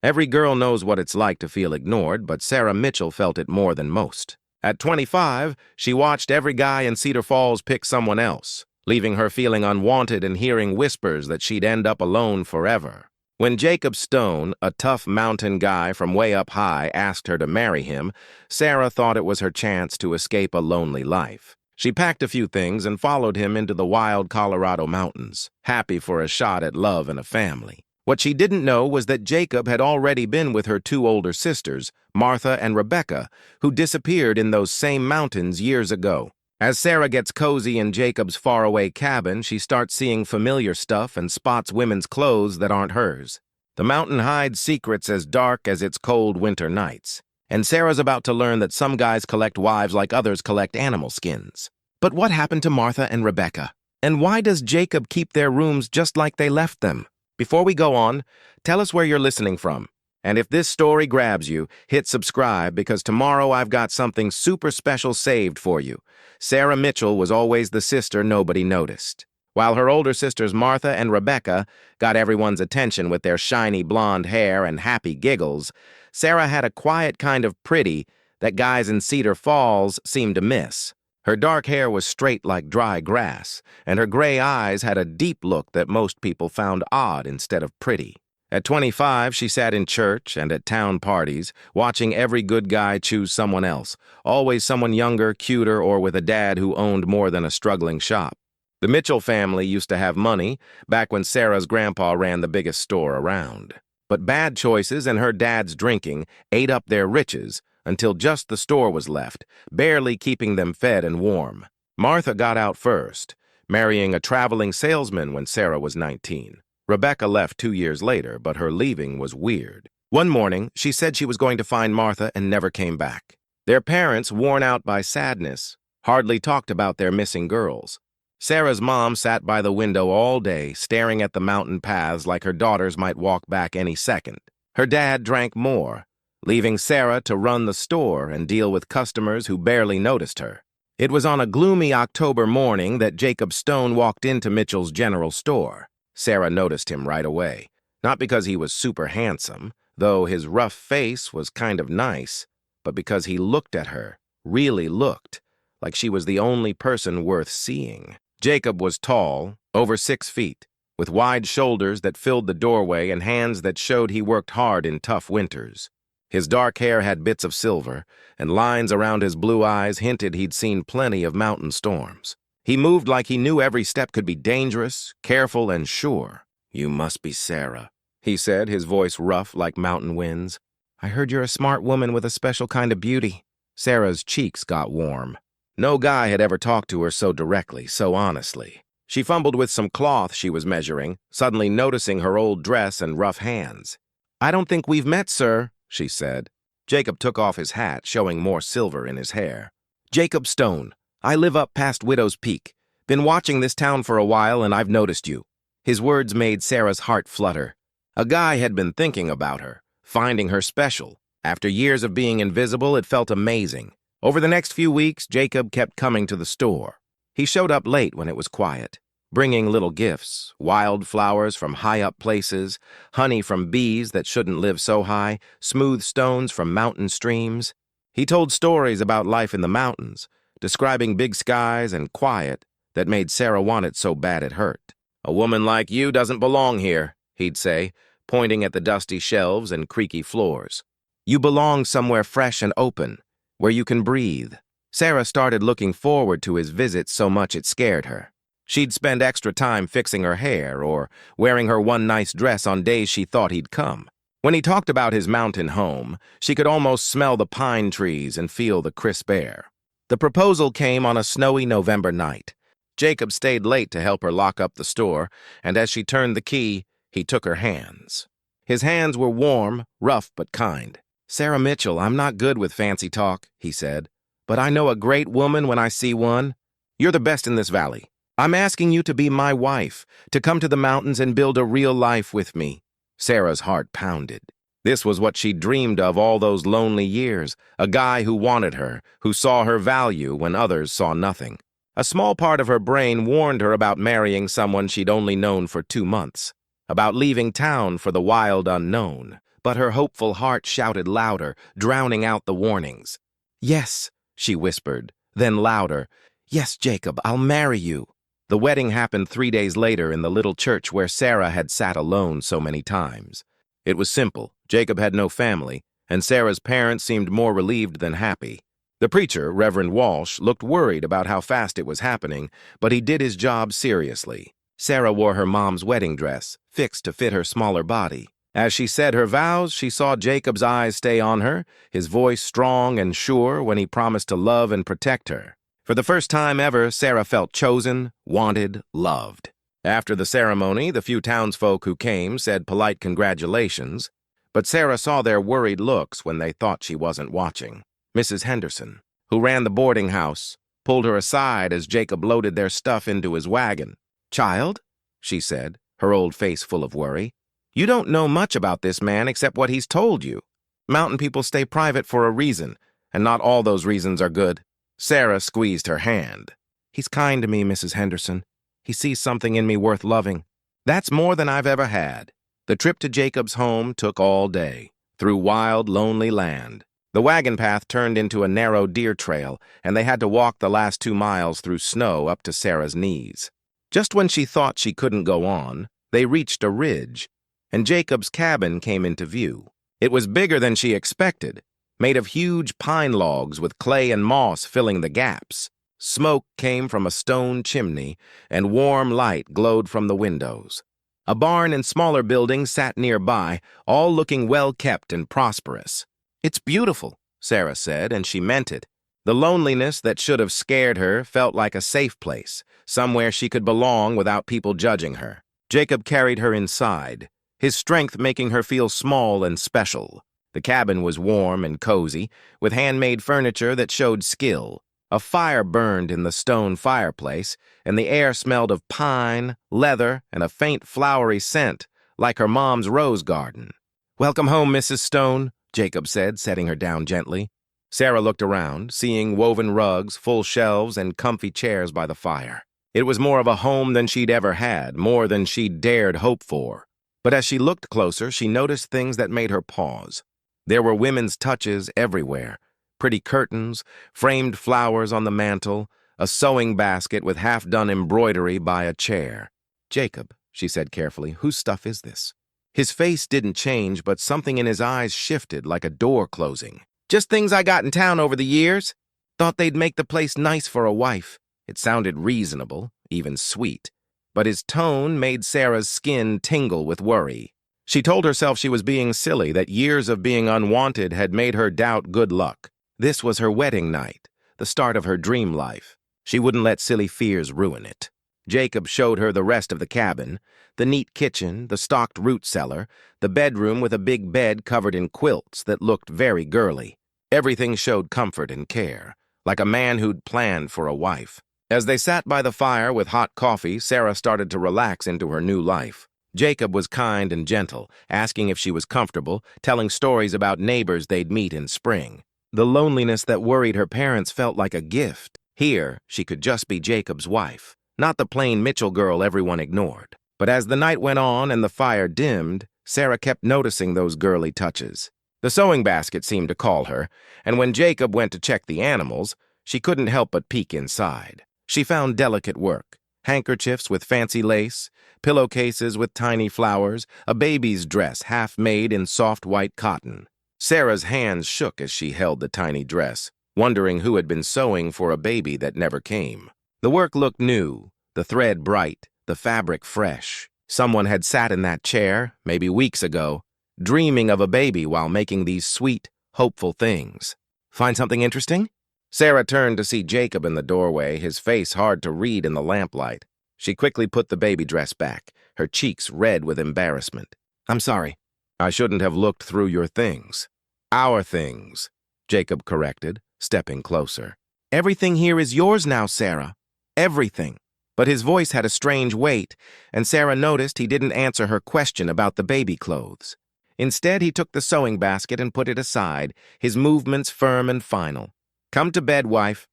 Every girl knows what it's like to feel ignored, but Sarah Mitchell felt it more than most. At 25, she watched every guy in Cedar Falls pick someone else, leaving her feeling unwanted and hearing whispers that she'd end up alone forever. When Jacob Stone, a tough mountain guy from way up high, asked her to marry him, Sarah thought it was her chance to escape a lonely life. She packed a few things and followed him into the wild Colorado mountains, happy for a shot at love and a family. What she didn't know was that Jacob had already been with her two older sisters, Martha and Rebecca, who disappeared in those same mountains years ago. As Sarah gets cozy in Jacob's faraway cabin, she starts seeing familiar stuff and spots women's clothes that aren't hers. The mountain hides secrets as dark as its cold winter nights, and Sarah's about to learn that some guys collect wives like others collect animal skins. But what happened to Martha and Rebecca? And why does Jacob keep their rooms just like they left them? Before we go on, tell us where you're listening from. And if this story grabs you, hit subscribe because tomorrow I've got something super special saved for you. Sarah Mitchell was always the sister nobody noticed. While her older sisters Martha and Rebecca got everyone's attention with their shiny blonde hair and happy giggles, Sarah had a quiet kind of pretty that guys in Cedar Falls seemed to miss. Her dark hair was straight like dry grass, and her gray eyes had a deep look that most people found odd instead of pretty. At 25, she sat in church and at town parties, watching every good guy choose someone else, always someone younger, cuter, or with a dad who owned more than a struggling shop. The Mitchell family used to have money, back when Sarah's grandpa ran the biggest store around. But bad choices and her dad's drinking ate up their riches until just the store was left, barely keeping them fed and warm. Martha got out first, marrying a traveling salesman when Sarah was 19. Rebecca left 2 years later, but her leaving was weird. One morning, she said she was going to find Martha and never came back. Their parents, worn out by sadness, hardly talked about their missing girls. Sarah's mom sat by the window all day, staring at the mountain paths like her daughters might walk back any second. Her dad drank more, leaving Sarah to run the store and deal with customers who barely noticed her. It was on a gloomy October morning that Jacob Stone walked into Mitchell's general store. Sarah noticed him right away, not because he was super handsome, though his rough face was kind of nice, but because he looked at her, really looked, like she was the only person worth seeing. Jacob was tall, over 6 feet, with wide shoulders that filled the doorway and hands that showed he worked hard in tough winters. His dark hair had bits of silver, and lines around his blue eyes hinted he'd seen plenty of mountain storms. He moved like he knew every step could be dangerous, careful, and sure. "You must be Sarah," he said, his voice rough like mountain winds. "I heard you're a smart woman with a special kind of beauty." Sarah's cheeks got warm. No guy had ever talked to her so directly, so honestly. She fumbled with some cloth she was measuring, suddenly noticing her old dress and rough hands. "I don't think we've met, sir," she said. Jacob took off his hat, showing more silver in his hair. "Jacob Stone. I live up past Widow's Peak. Been watching this town for a while, and I've noticed you." His words made Sarah's heart flutter. A guy had been thinking about her, finding her special. After years of being invisible, it felt amazing. Over the next few weeks, Jacob kept coming to the store. He showed up late when it was quiet, bringing little gifts, wild flowers from high-up places, honey from bees that shouldn't live so high, smooth stones from mountain streams. He told stories about life in the mountains, describing big skies and quiet that made Sarah want it so bad it hurt. "A woman like you doesn't belong here," he'd say, pointing at the dusty shelves and creaky floors. "You belong somewhere fresh and open, where you can breathe." Sarah started looking forward to his visits so much it scared her. She'd spend extra time fixing her hair or wearing her one nice dress on days she thought he'd come. When he talked about his mountain home, she could almost smell the pine trees and feel the crisp air. The proposal came on a snowy November night. Jacob stayed late to help her lock up the store, and as she turned the key, he took her hands. His hands were warm, rough but kind. "Sarah Mitchell, I'm not good with fancy talk," he said, "but I know a great woman when I see one. You're the best in this valley. I'm asking you to be my wife, to come to the mountains and build a real life with me." Sarah's heart pounded. This was what she'd dreamed of all those lonely years, a guy who wanted her, who saw her value when others saw nothing. A small part of her brain warned her about marrying someone she'd only known for 2 months, about leaving town for the wild unknown. but her hopeful heart shouted louder, drowning out the warnings. "Yes," she whispered, then louder, "Yes, Jacob, I'll marry you." The wedding happened 3 days later in the little church where Sarah had sat alone so many times. It was simple. Jacob had no family, and Sarah's parents seemed more relieved than happy. The preacher, Reverend Walsh, looked worried about how fast it was happening, but he did his job seriously. Sarah wore her mom's wedding dress, fixed to fit her smaller body. As she said her vows, she saw Jacob's eyes stay on her, his voice strong and sure when he promised to love and protect her. For the first time ever, Sarah felt chosen, wanted, loved. After the ceremony, the few townsfolk who came said polite congratulations, but Sarah saw their worried looks when they thought she wasn't watching. Mrs. Henderson, who ran the boarding house, pulled her aside as Jacob loaded their stuff into his wagon. "Child," she said, her old face full of worry, "you don't know much about this man except what he's told you. Mountain people stay private for a reason, and not all those reasons are good." Sarah squeezed her hand. "He's kind to me, Mrs. Henderson. He sees something in me worth loving. That's more than I've ever had." The trip to Jacob's home took all day, through wild, lonely land. The wagon path turned into a narrow deer trail, and they had to walk the last 2 miles through snow up to Sarah's knees. Just when she thought she couldn't go on, they reached a ridge, and Jacob's cabin came into view. It was bigger than she expected, made of huge pine logs with clay and moss filling the gaps. Smoke came from a stone chimney, and warm light glowed from the windows. A barn and smaller buildings sat nearby, all looking well-kept and prosperous. "It's beautiful," Sarah said, and she meant it. The loneliness that should have scared her felt like a safe place, somewhere she could belong without people judging her. Jacob carried her inside, his strength making her feel small and special. The cabin was warm and cozy, with handmade furniture that showed skill. A fire burned in the stone fireplace, and the air smelled of pine, leather, and a faint flowery scent, like her mom's rose garden. "Welcome home, Mrs. Stone," Jacob said, setting her down gently. Sarah looked around, seeing woven rugs, full shelves, and comfy chairs by the fire. It was more of a home than she'd ever had, more than she'd dared hope for. But as she looked closer, she noticed things that made her pause. There were women's touches everywhere. Pretty curtains, framed flowers on the mantel, a sewing basket with half-done embroidery by a chair. "Jacob," she said carefully, "whose stuff is this?" His face didn't change, but something in his eyes shifted like a door closing. "Just things I got in town over the years. Thought they'd make the place nice for a wife." It sounded reasonable, even sweet, but his tone made Sarah's skin tingle with worry. She told herself she was being silly, that years of being unwanted had made her doubt good luck. This was her wedding night, the start of her dream life. She wouldn't let silly fears ruin it. Jacob showed her the rest of the cabin, the neat kitchen, the stocked root cellar, the bedroom with a big bed covered in quilts that looked very girly. Everything showed comfort and care, like a man who'd planned for a wife. As they sat by the fire with hot coffee, Sarah started to relax into her new life. Jacob was kind and gentle, asking if she was comfortable, telling stories about neighbors they'd meet in spring. The loneliness that worried her parents felt like a gift. Here, she could just be Jacob's wife, not the plain Mitchell girl everyone ignored. But as the night went on and the fire dimmed, Sarah kept noticing those girly touches. The sewing basket seemed to call her, and when Jacob went to check the animals, she couldn't help but peek inside. She found delicate work, handkerchiefs with fancy lace, pillowcases with tiny flowers, a baby's dress half-made in soft white cotton. Sarah's hands shook as she held the tiny dress, wondering who had been sewing for a baby that never came. The work looked new, the thread bright, the fabric fresh. Someone had sat in that chair, maybe weeks ago, dreaming of a baby while making these sweet, hopeful things. "Find something interesting?" Sarah turned to see Jacob in the doorway, his face hard to read in the lamplight. She quickly put the baby dress back, her cheeks red with embarrassment. "I'm sorry. I shouldn't have looked through your things." "Our things," Jacob corrected, stepping closer. "Everything here is yours now, Sarah. Everything." But his voice had a strange weight, and Sarah noticed he didn't answer her question about the baby clothes. Instead, he took the sewing basket and put it aside, his movements firm and final. "Come to bed, wife,"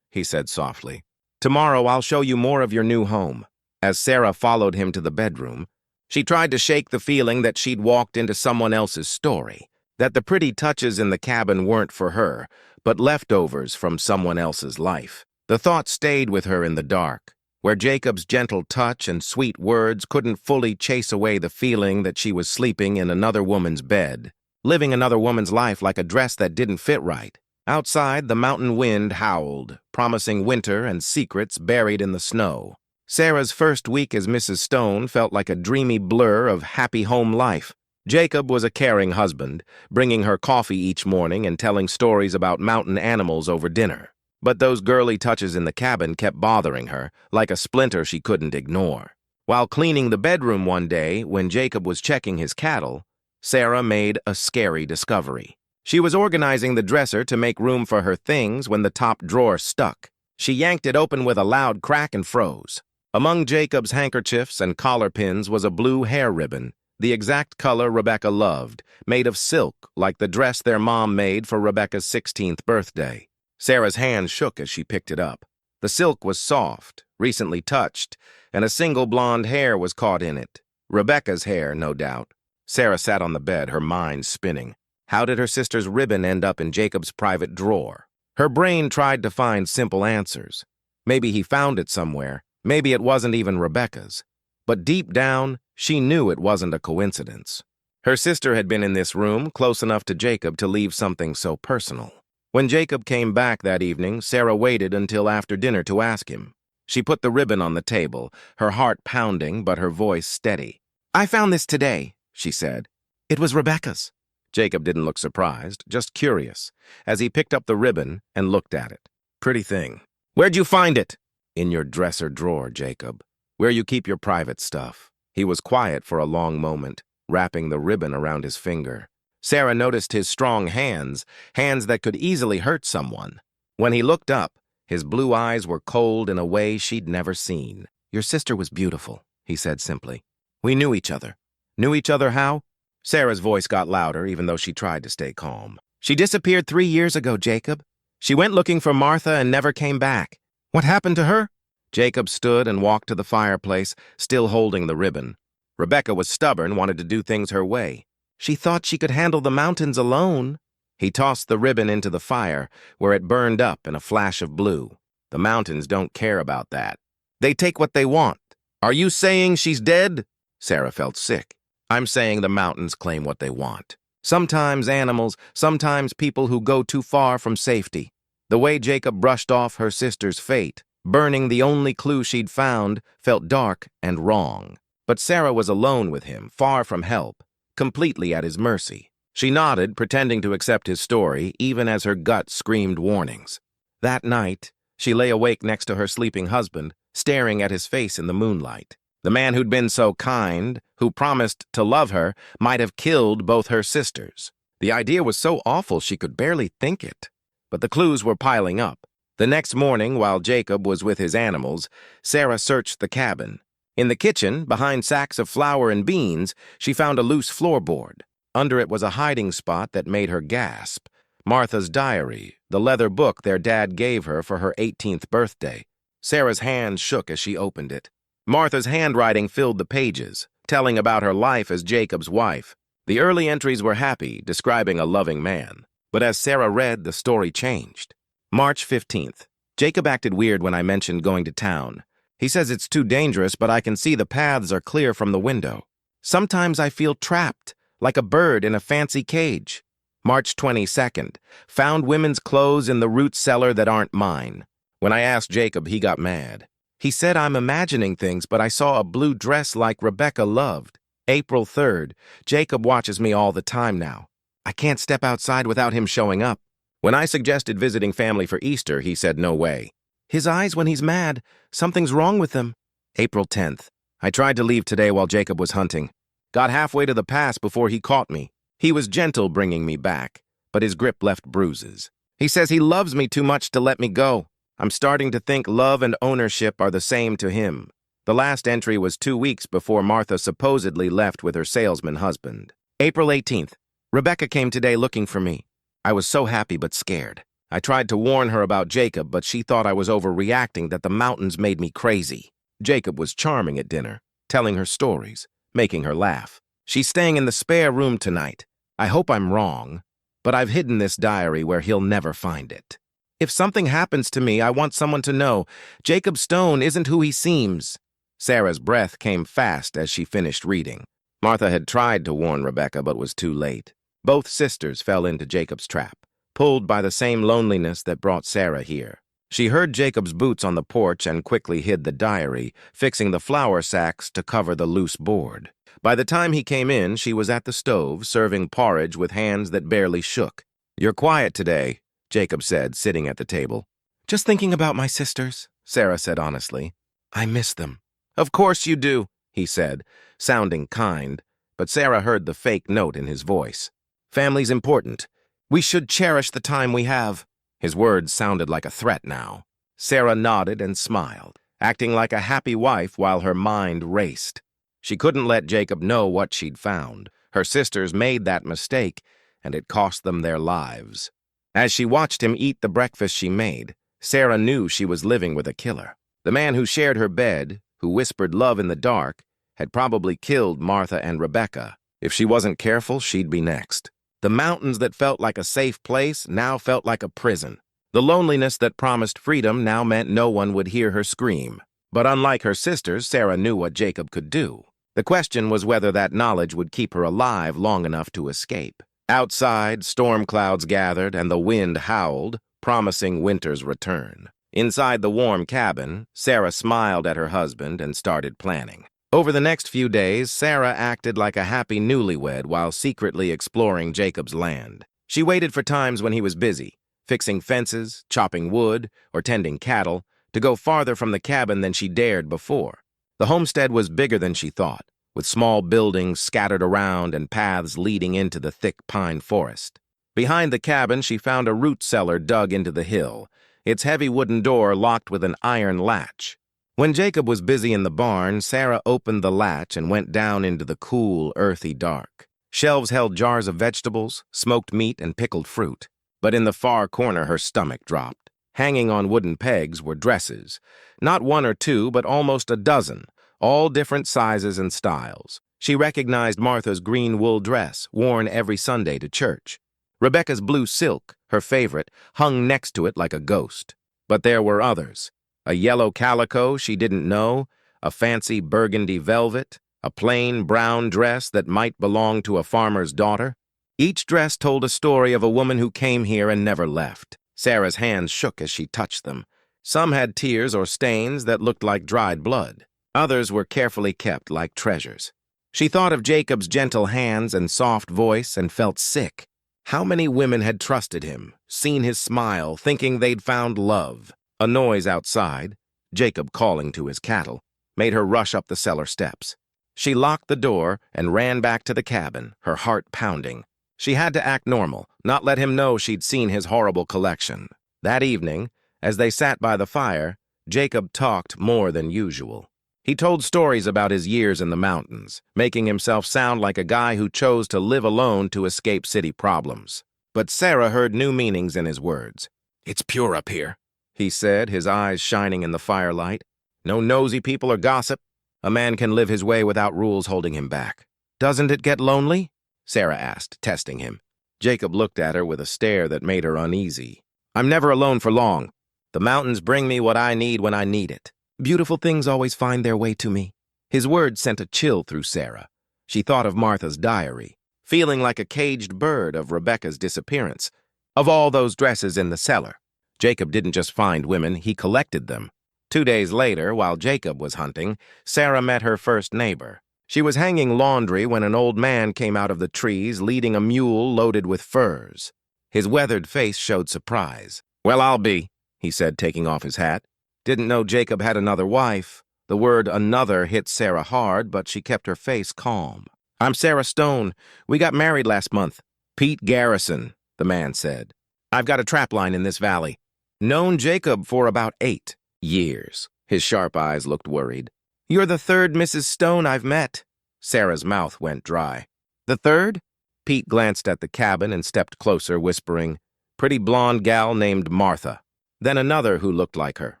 he said softly. "Tomorrow I'll show you more of your new home." As Sarah followed him to the bedroom, She tried to shake the feeling that she'd walked into someone else's story, that the pretty touches in the cabin weren't for her, but leftovers from someone else's life. The thought stayed with her in the dark, where Jacob's gentle touch and sweet words couldn't fully chase away the feeling that she was sleeping in another woman's bed, living another woman's life like a dress that didn't fit right. Outside, the mountain wind howled, promising winter and secrets buried in the snow. Sarah's first week as Mrs. Stone felt like a dreamy blur of happy home life. Jacob was a caring husband, bringing her coffee each morning and telling stories about mountain animals over dinner. But those girly touches in the cabin kept bothering her, like a splinter she couldn't ignore. While cleaning the bedroom one day, when Jacob was checking his cattle, Sarah made a scary discovery. She was organizing the dresser to make room for her things when the top drawer stuck. She yanked it open with a loud crack and froze. Among Jacob's handkerchiefs and collar pins was a blue hair ribbon, the exact color Rebecca loved, made of silk like the dress their mom made for Rebecca's 16th birthday. Sarah's hand shook as she picked it up. The silk was soft, recently touched, and a single blonde hair was caught in it. Rebecca's hair, no doubt. Sarah sat on the bed, her mind spinning. How did her sister's ribbon end up in Jacob's private drawer? Her brain tried to find simple answers. Maybe he found it somewhere. Maybe it wasn't even Rebecca's. But deep down, she knew it wasn't a coincidence. Her sister had been in this room, close enough to Jacob to leave something so personal. When Jacob came back that evening, Sarah waited until after dinner to ask him. She put the ribbon on the table, her heart pounding but her voice steady. "I found this today," she said. "It was Rebecca's." Jacob didn't look surprised, just curious, as he picked up the ribbon and looked at it. "Pretty thing. Where'd you find it?" "In your dresser drawer, Jacob. Where you keep your private stuff." He was quiet for a long moment, wrapping the ribbon around his finger. Sarah noticed his strong hands, hands that could easily hurt someone. When he looked up, his blue eyes were cold in a way she'd never seen. "Your sister was beautiful," he said simply. "We knew each other." "Knew each other how?" Sarah's voice got louder, even though she tried to stay calm. "She disappeared 3 years ago, Jacob. She went looking for Martha and never came back." "What happened to her?" Jacob stood and walked to the fireplace, still holding the ribbon. Rebecca was stubborn, wanted to do things her way. "She thought she could handle the mountains alone." He tossed the ribbon into the fire, where it burned up in a flash of blue. "The mountains don't care about that. They take what they want." "Are you saying she's dead?" Sarah felt sick. "I'm saying the mountains claim what they want. Sometimes animals, sometimes people who go too far from safety." The way Jacob brushed off her sister's fate, burning the only clue she'd found, felt dark and wrong. But Sarah was alone with him, far from help, completely at his mercy. She nodded, pretending to accept his story, even as her gut screamed warnings. That night, she lay awake next to her sleeping husband, staring at his face in the moonlight. The man who'd been so kind, who promised to love her, might have killed both her sisters. The idea was so awful she could barely think it. But the clues were piling up. The next morning, while Jacob was with his animals, Sarah searched the cabin. In the kitchen, behind sacks of flour and beans, she found a loose floorboard. Under it was a hiding spot that made her gasp. Martha's diary, the leather book their dad gave her for her 18th birthday. Sarah's hand shook as she opened it. Martha's handwriting filled the pages, telling about her life as Jacob's wife. The early entries were happy, describing a loving man. But as Sarah read, the story changed. March 15th. Jacob acted weird when I mentioned going to town. He says it's too dangerous, but I can see the paths are clear from the window. Sometimes I feel trapped, like a bird in a fancy cage. March 22nd. Found women's clothes in the root cellar that aren't mine. When I asked Jacob, he got mad. He said I'm imagining things, but I saw a blue dress like Rebecca loved. April 3rd. Jacob watches me all the time now. I can't step outside without him showing up. When I suggested visiting family for Easter, he said no way. His eyes when he's mad, something's wrong with them. April 10th. I tried to leave today while Jacob was hunting. Got halfway to the pass before he caught me. He was gentle bringing me back, but his grip left bruises. He says he loves me too much to let me go. I'm starting to think love and ownership are the same to him. The last entry was 2 weeks before Martha supposedly left with her salesman husband. April 18th. Rebecca came today looking for me. I was so happy but scared. I tried to warn her about Jacob, but she thought I was overreacting, that the mountains made me crazy. Jacob was charming at dinner, telling her stories. making her laugh. "She's staying in the spare room tonight. I hope I'm wrong, but I've hidden this diary where he'll never find it. If something happens to me, I want someone to know Jacob Stone isn't who he seems." Sarah's breath came fast as she finished reading. Martha had tried to warn Rebecca, but was too late. Both sisters fell into Jacob's trap, pulled by the same loneliness that brought Sarah here. She heard Jacob's boots on the porch and quickly hid the diary, fixing the flour sacks to cover the loose board. By the time he came in, she was at the stove, serving porridge with hands that barely shook. "You're quiet today," Jacob said, sitting at the table. "Just thinking about my sisters," Sarah said honestly. "I miss them." "Of course you do," he said, sounding kind, but Sarah heard the fake note in his voice. "Family's important. We should cherish the time we have." His words sounded like a threat now. Sarah nodded and smiled, acting like a happy wife while her mind raced. She couldn't let Jacob know what she'd found. Her sisters made that mistake, and it cost them their lives. As she watched him eat the breakfast she made, Sarah knew she was living with a killer. The man who shared her bed, who whispered love in the dark, had probably killed Martha and Rebecca. If she wasn't careful, she'd be next. The mountains that felt like a safe place now felt like a prison. The loneliness that promised freedom now meant no one would hear her scream. But unlike her sisters, Sarah knew what Jacob could do. The question was whether that knowledge would keep her alive long enough to escape. Outside, storm clouds gathered and the wind howled, promising winter's return. Inside the warm cabin, Sarah smiled at her husband and started planning. Over the next few days, Sarah acted like a happy newlywed while secretly exploring Jacob's land. She waited for times when he was busy, fixing fences, chopping wood, or tending cattle, to go farther from the cabin than she dared before. The homestead was bigger than she thought, with small buildings scattered around and paths leading into the thick pine forest. Behind the cabin, she found a root cellar dug into the hill, its heavy wooden door locked with an iron latch. When Jacob was busy in the barn, Sarah opened the latch and went down into the cool, earthy dark. Shelves held jars of vegetables, smoked meat, and pickled fruit. But in the far corner, her stomach dropped. Hanging on wooden pegs were dresses. Not one or two, but almost a dozen, all different sizes and styles. She recognized Martha's green wool dress, worn every Sunday to church. Rebecca's blue silk, her favorite, hung next to it like a ghost. But there were others. A yellow calico she didn't know, a fancy burgundy velvet, a plain brown dress that might belong to a farmer's daughter. Each dress told a story of a woman who came here and never left. Sarah's hands shook as she touched them. Some had tears or stains that looked like dried blood. Others were carefully kept like treasures. She thought of Jacob's gentle hands and soft voice and felt sick. How many women had trusted him, seen his smile, thinking they'd found love? A noise outside, Jacob calling to his cattle, made her rush up the cellar steps. She locked the door and ran back to the cabin, her heart pounding. She had to act normal, not let him know she'd seen his horrible collection. That evening, as they sat by the fire, Jacob talked more than usual. He told stories about his years in the mountains, making himself sound like a guy who chose to live alone to escape city problems. But Sarah heard new meanings in his words. "It's pure up here," he said, his eyes shining in the firelight. "No nosy people or gossip. A man can live his way without rules holding him back." "Doesn't it get lonely?" Sarah asked, testing him. Jacob looked at her with a stare that made her uneasy. "I'm never alone for long. The mountains bring me what I need when I need it. Beautiful things always find their way to me." His words sent a chill through Sarah. She thought of Martha's diary, feeling like a caged bird of Rebecca's disappearance, of all those dresses in the cellar. Jacob didn't just find women, he collected them. 2 days later, while Jacob was hunting, Sarah met her first neighbor. She was hanging laundry when an old man came out of the trees leading a mule loaded with furs. His weathered face showed surprise. "Well, I'll be," he said, taking off his hat. Didn't know Jacob had another wife. The word another hit Sarah hard, but she kept her face calm. "I'm Sarah Stone. We got married last month." "Pete Garrison," the man said. "I've got a trapline in this valley. Known Jacob for about 8 years. His sharp eyes looked worried. "You're the third Mrs. Stone I've met." Sarah's mouth went dry. "The third?" Pete glanced at the cabin and stepped closer, whispering, "Pretty blonde gal named Martha. Then another who looked like her,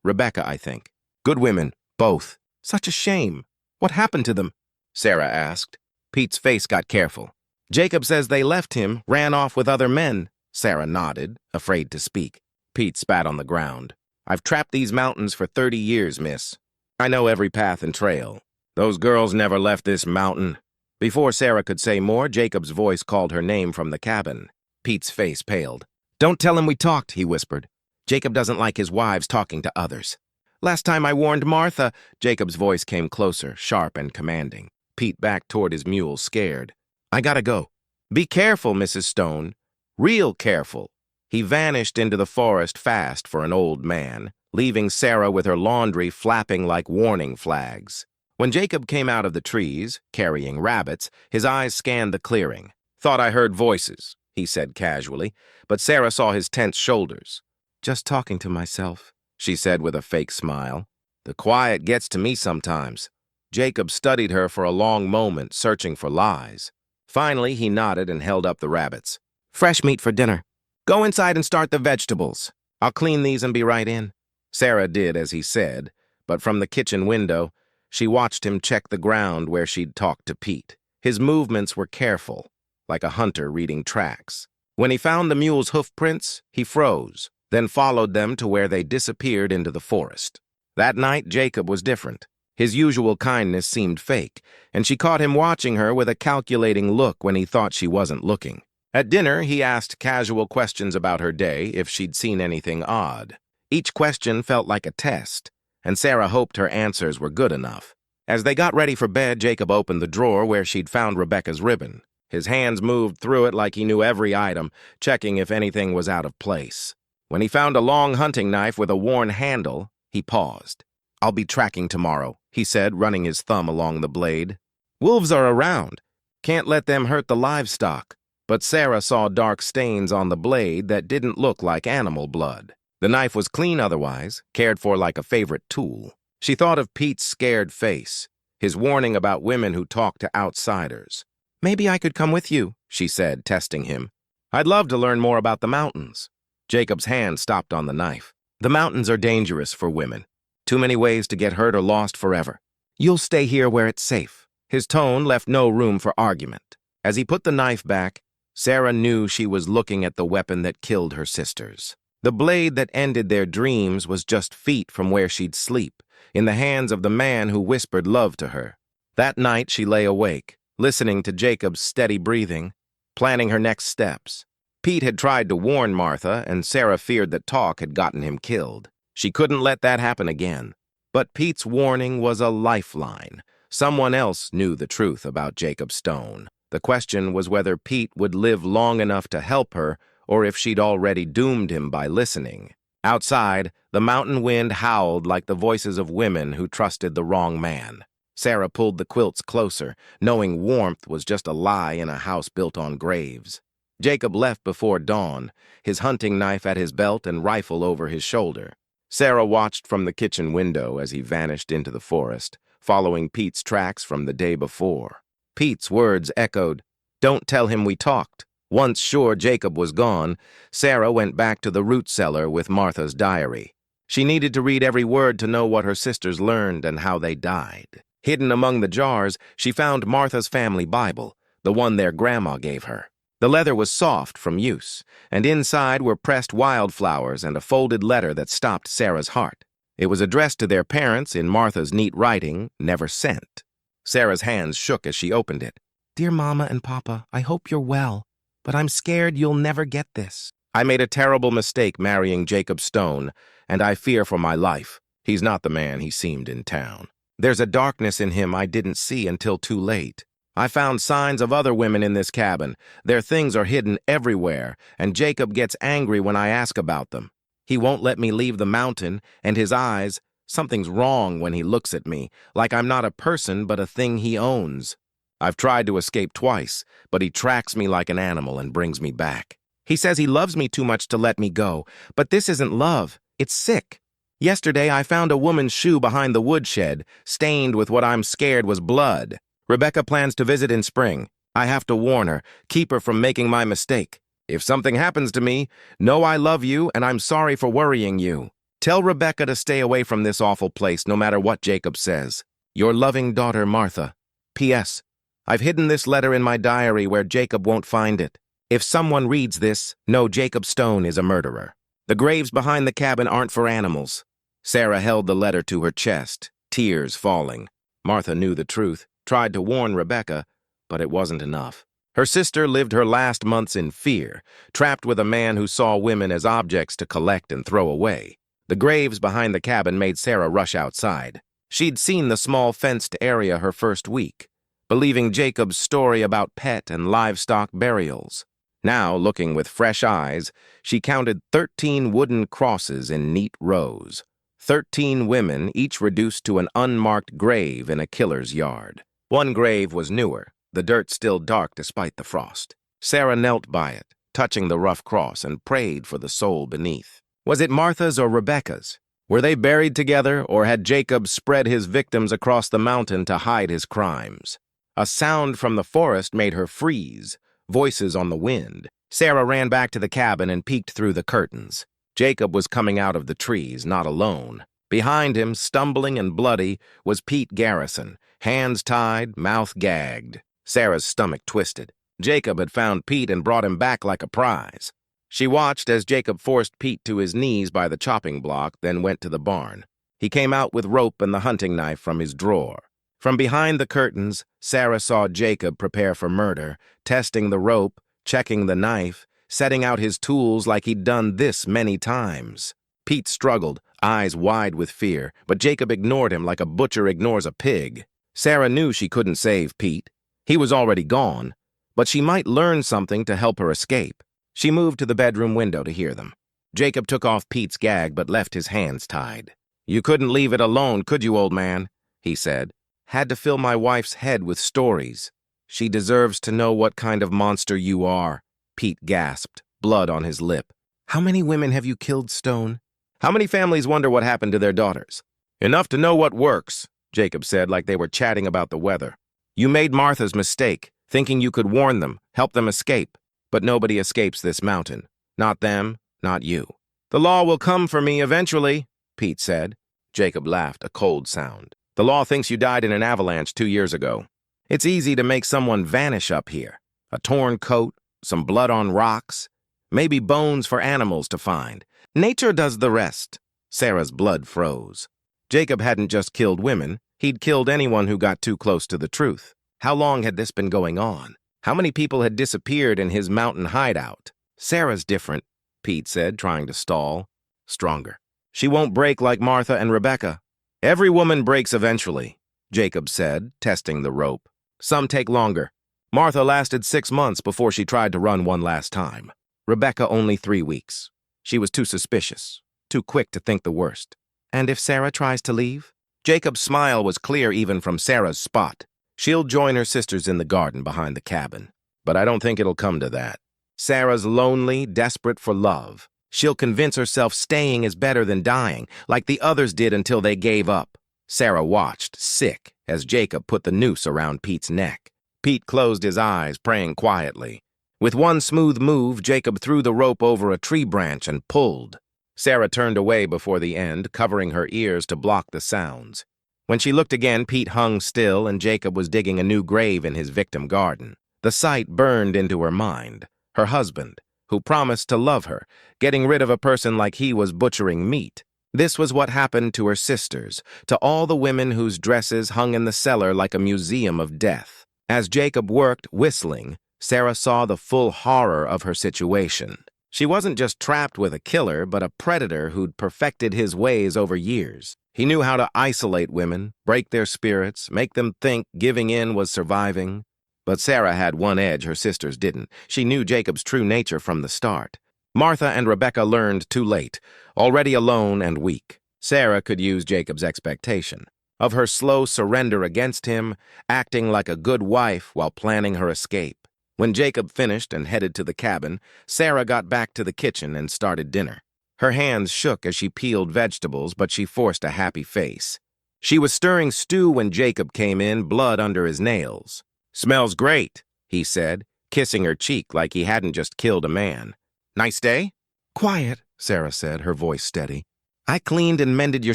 Rebecca, I think. Good women, both. Such a shame. What happened to them?" Sarah asked. Pete's face got careful. Jacob says they left him, ran off with other men. Sarah nodded, afraid to speak. Pete spat on the ground. I've trapped these mountains for 30 years, miss. I know every path and trail. Those girls never left this mountain. Before Sarah could say more, Jacob's voice called her name from the cabin. Pete's face paled. Don't tell him we talked, he whispered. Jacob doesn't like his wives talking to others. Last time I warned Martha. Jacob's voice came closer, sharp and commanding. Pete backed toward his mule, scared. I gotta go. Be careful, Mrs. Stone. Real careful. He vanished into the forest fast for an old man, leaving Sarah with her laundry flapping like warning flags. When Jacob came out of the trees, carrying rabbits, his eyes scanned the clearing. Thought I heard voices, he said casually, but Sarah saw his tense shoulders. Just talking to myself, she said with a fake smile. The quiet gets to me sometimes. Jacob studied her for a long moment, searching for lies. Finally, he nodded and held up the rabbits. Fresh meat for dinner. Go inside and start the vegetables. I'll clean these and be right in. Sarah did as he said, but from the kitchen window, she watched him check the ground where she'd talked to Pete. His movements were careful, like a hunter reading tracks. When he found the mule's hoof prints, he froze, then followed them to where they disappeared into the forest. That night, Jacob was different. His usual kindness seemed fake, and she caught him watching her with a calculating look when he thought she wasn't looking. At dinner, he asked casual questions about her day, if she'd seen anything odd. Each question felt like a test, and Sarah hoped her answers were good enough. As they got ready for bed, Jacob opened the drawer where she'd found Rebecca's ribbon. His hands moved through it like he knew every item, checking if anything was out of place. When he found a long hunting knife with a worn handle, he paused. I'll be tracking tomorrow, he said, running his thumb along the blade. Wolves are around. Can't let them hurt the livestock. But Sarah saw dark stains on the blade that didn't look like animal blood. The knife was clean otherwise, cared for like a favorite tool. She thought of Pete's scared face, his warning about women who talk to outsiders. Maybe I could come with you, she said, testing him. I'd love to learn more about the mountains. Jacob's hand stopped on the knife. The mountains are dangerous for women. Too many ways to get hurt or lost forever. You'll stay here where it's safe. His tone left no room for argument. As he put the knife back, Sarah knew she was looking at the weapon that killed her sisters. The blade that ended their dreams was just feet from where she'd sleep, in the hands of the man who whispered love to her. That night she lay awake, listening to Jacob's steady breathing, planning her next steps. Pete had tried to warn Martha, and Sarah feared that talk had gotten him killed. She couldn't let that happen again. But Pete's warning was a lifeline. Someone else knew the truth about Jacob Stone. The question was whether Pete would live long enough to help her, or if she'd already doomed him by listening. Outside, the mountain wind howled like the voices of women who trusted the wrong man. Sarah pulled the quilts closer, knowing warmth was just a lie in a house built on graves. Jacob left before dawn, his hunting knife at his belt and rifle over his shoulder. Sarah watched from the kitchen window as he vanished into the forest, following Pete's tracks from the day before. Pete's words echoed, "Don't tell him we talked." Once sure Jacob was gone, Sarah went back to the root cellar with Martha's diary. She needed to read every word to know what her sisters learned and how they died. Hidden among the jars, she found Martha's family Bible, the one their grandma gave her. The leather was soft from use, and inside were pressed wildflowers and a folded letter that stopped Sarah's heart. It was addressed to their parents in Martha's neat writing, never sent. Sarah's hands shook as she opened it. Dear Mama and Papa, I hope you're well, but I'm scared you'll never get this. I made a terrible mistake marrying Jacob Stone, and I fear for my life. He's not the man he seemed in town. There's a darkness in him I didn't see until too late. I found signs of other women in this cabin. Their things are hidden everywhere, and Jacob gets angry when I ask about them. He won't let me leave the mountain, and his eyes, something's wrong when he looks at me, like I'm not a person but a thing he owns. I've tried to escape twice, but he tracks me like an animal and brings me back. He says he loves me too much to let me go, but this isn't love, it's sick. Yesterday I found a woman's shoe behind the woodshed, stained with what I'm scared was blood. Rebecca plans to visit in spring. I have to warn her, keep her from making my mistake. If something happens to me, know I love you and I'm sorry for worrying you. Tell Rebecca to stay away from this awful place no matter what Jacob says. Your loving daughter, Martha. P.S. I've hidden this letter in my diary where Jacob won't find it. If someone reads this, know Jacob Stone is a murderer. The graves behind the cabin aren't for animals. Sarah held the letter to her chest, tears falling. Martha knew the truth, tried to warn Rebecca, but it wasn't enough. Her sister lived her last months in fear, trapped with a man who saw women as objects to collect and throw away. The graves behind the cabin made Sarah rush outside. She'd seen the small fenced area her first week, believing Jacob's story about pet and livestock burials. Now, looking with fresh eyes, she counted 13 wooden crosses in neat rows. 13 women, each reduced to an unmarked grave in a killer's yard. One grave was newer, the dirt still dark despite the frost. Sarah knelt by it, touching the rough cross, and prayed for the soul beneath. Was it Martha's or Rebecca's? Were they buried together, or had Jacob spread his victims across the mountain to hide his crimes? A sound from the forest made her freeze, voices on the wind. Sarah ran back to the cabin and peeked through the curtains. Jacob was coming out of the trees, not alone. Behind him, stumbling and bloody, was Pete Garrison, hands tied, mouth gagged. Sarah's stomach twisted. Jacob had found Pete and brought him back like a prize. She watched as Jacob forced Pete to his knees by the chopping block, then went to the barn. He came out with rope and the hunting knife from his drawer. From behind the curtains, Sarah saw Jacob prepare for murder, testing the rope, checking the knife, setting out his tools like he'd done this many times. Pete struggled, eyes wide with fear, but Jacob ignored him like a butcher ignores a pig. Sarah knew she couldn't save Pete. He was already gone, but she might learn something to help her escape. She moved to the bedroom window to hear them. Jacob took off Pete's gag but left his hands tied. "You couldn't leave it alone, could you, old man?" he said. "Had to fill my wife's head with stories. She deserves to know what kind of monster you are." Pete gasped, blood on his lip. "How many women have you killed, Stone? How many families wonder what happened to their daughters?" "Enough to know what works," Jacob said like they were chatting about the weather. "You made Martha's mistake, thinking you could warn them, help them escape. But nobody escapes this mountain. Not them, not you." "The law will come for me eventually," Pete said. Jacob laughed, a cold sound. "The law thinks you died in an avalanche 2 years ago. It's easy to make someone vanish up here. A torn coat, some blood on rocks, maybe bones for animals to find. Nature does the rest." Sarah's blood froze. Jacob hadn't just killed women. He'd killed anyone who got too close to the truth. How long had this been going on? How many people had disappeared in his mountain hideout? "Sarah's different," Pete said, trying to stall. "Stronger. She won't break like Martha and Rebecca." "Every woman breaks eventually," Jacob said, testing the rope. "Some take longer. Martha lasted 6 months before she tried to run one last time. Rebecca only 3 weeks. She was too suspicious, too quick to think the worst." "And if Sarah tries to leave?" Jacob's smile was clear even from Sarah's spot. "She'll join her sisters in the garden behind the cabin. But I don't think it'll come to that. Sarah's lonely, desperate for love. She'll convince herself staying is better than dying, like the others did until they gave up." Sarah watched, sick, as Jacob put the noose around Pete's neck. Pete closed his eyes, praying quietly. With one smooth move, Jacob threw the rope over a tree branch and pulled. Sarah turned away before the end, covering her ears to block the sounds. When she looked again, Pete hung still and Jacob was digging a new grave in his victim garden. The sight burned into her mind. Her husband, who promised to love her, getting rid of a person like he was butchering meat. This was what happened to her sisters, to all the women whose dresses hung in the cellar like a museum of death. As Jacob worked, whistling, Sarah saw the full horror of her situation. She wasn't just trapped with a killer, but a predator who'd perfected his ways over years. He knew how to isolate women, break their spirits, make them think giving in was surviving. But Sarah had one edge her sisters didn't. She knew Jacob's true nature from the start. Martha and Rebecca learned too late, already alone and weak. Sarah could use Jacob's expectation of her slow surrender against him, acting like a good wife while planning her escape. When Jacob finished and headed to the cabin, Sarah got back to the kitchen and started dinner. Her hands shook as she peeled vegetables, but she forced a happy face. She was stirring stew when Jacob came in, blood under his nails. "Smells great," he said, kissing her cheek like he hadn't just killed a man. "Nice day?" "Quiet," Sarah said, her voice steady. "I cleaned and mended your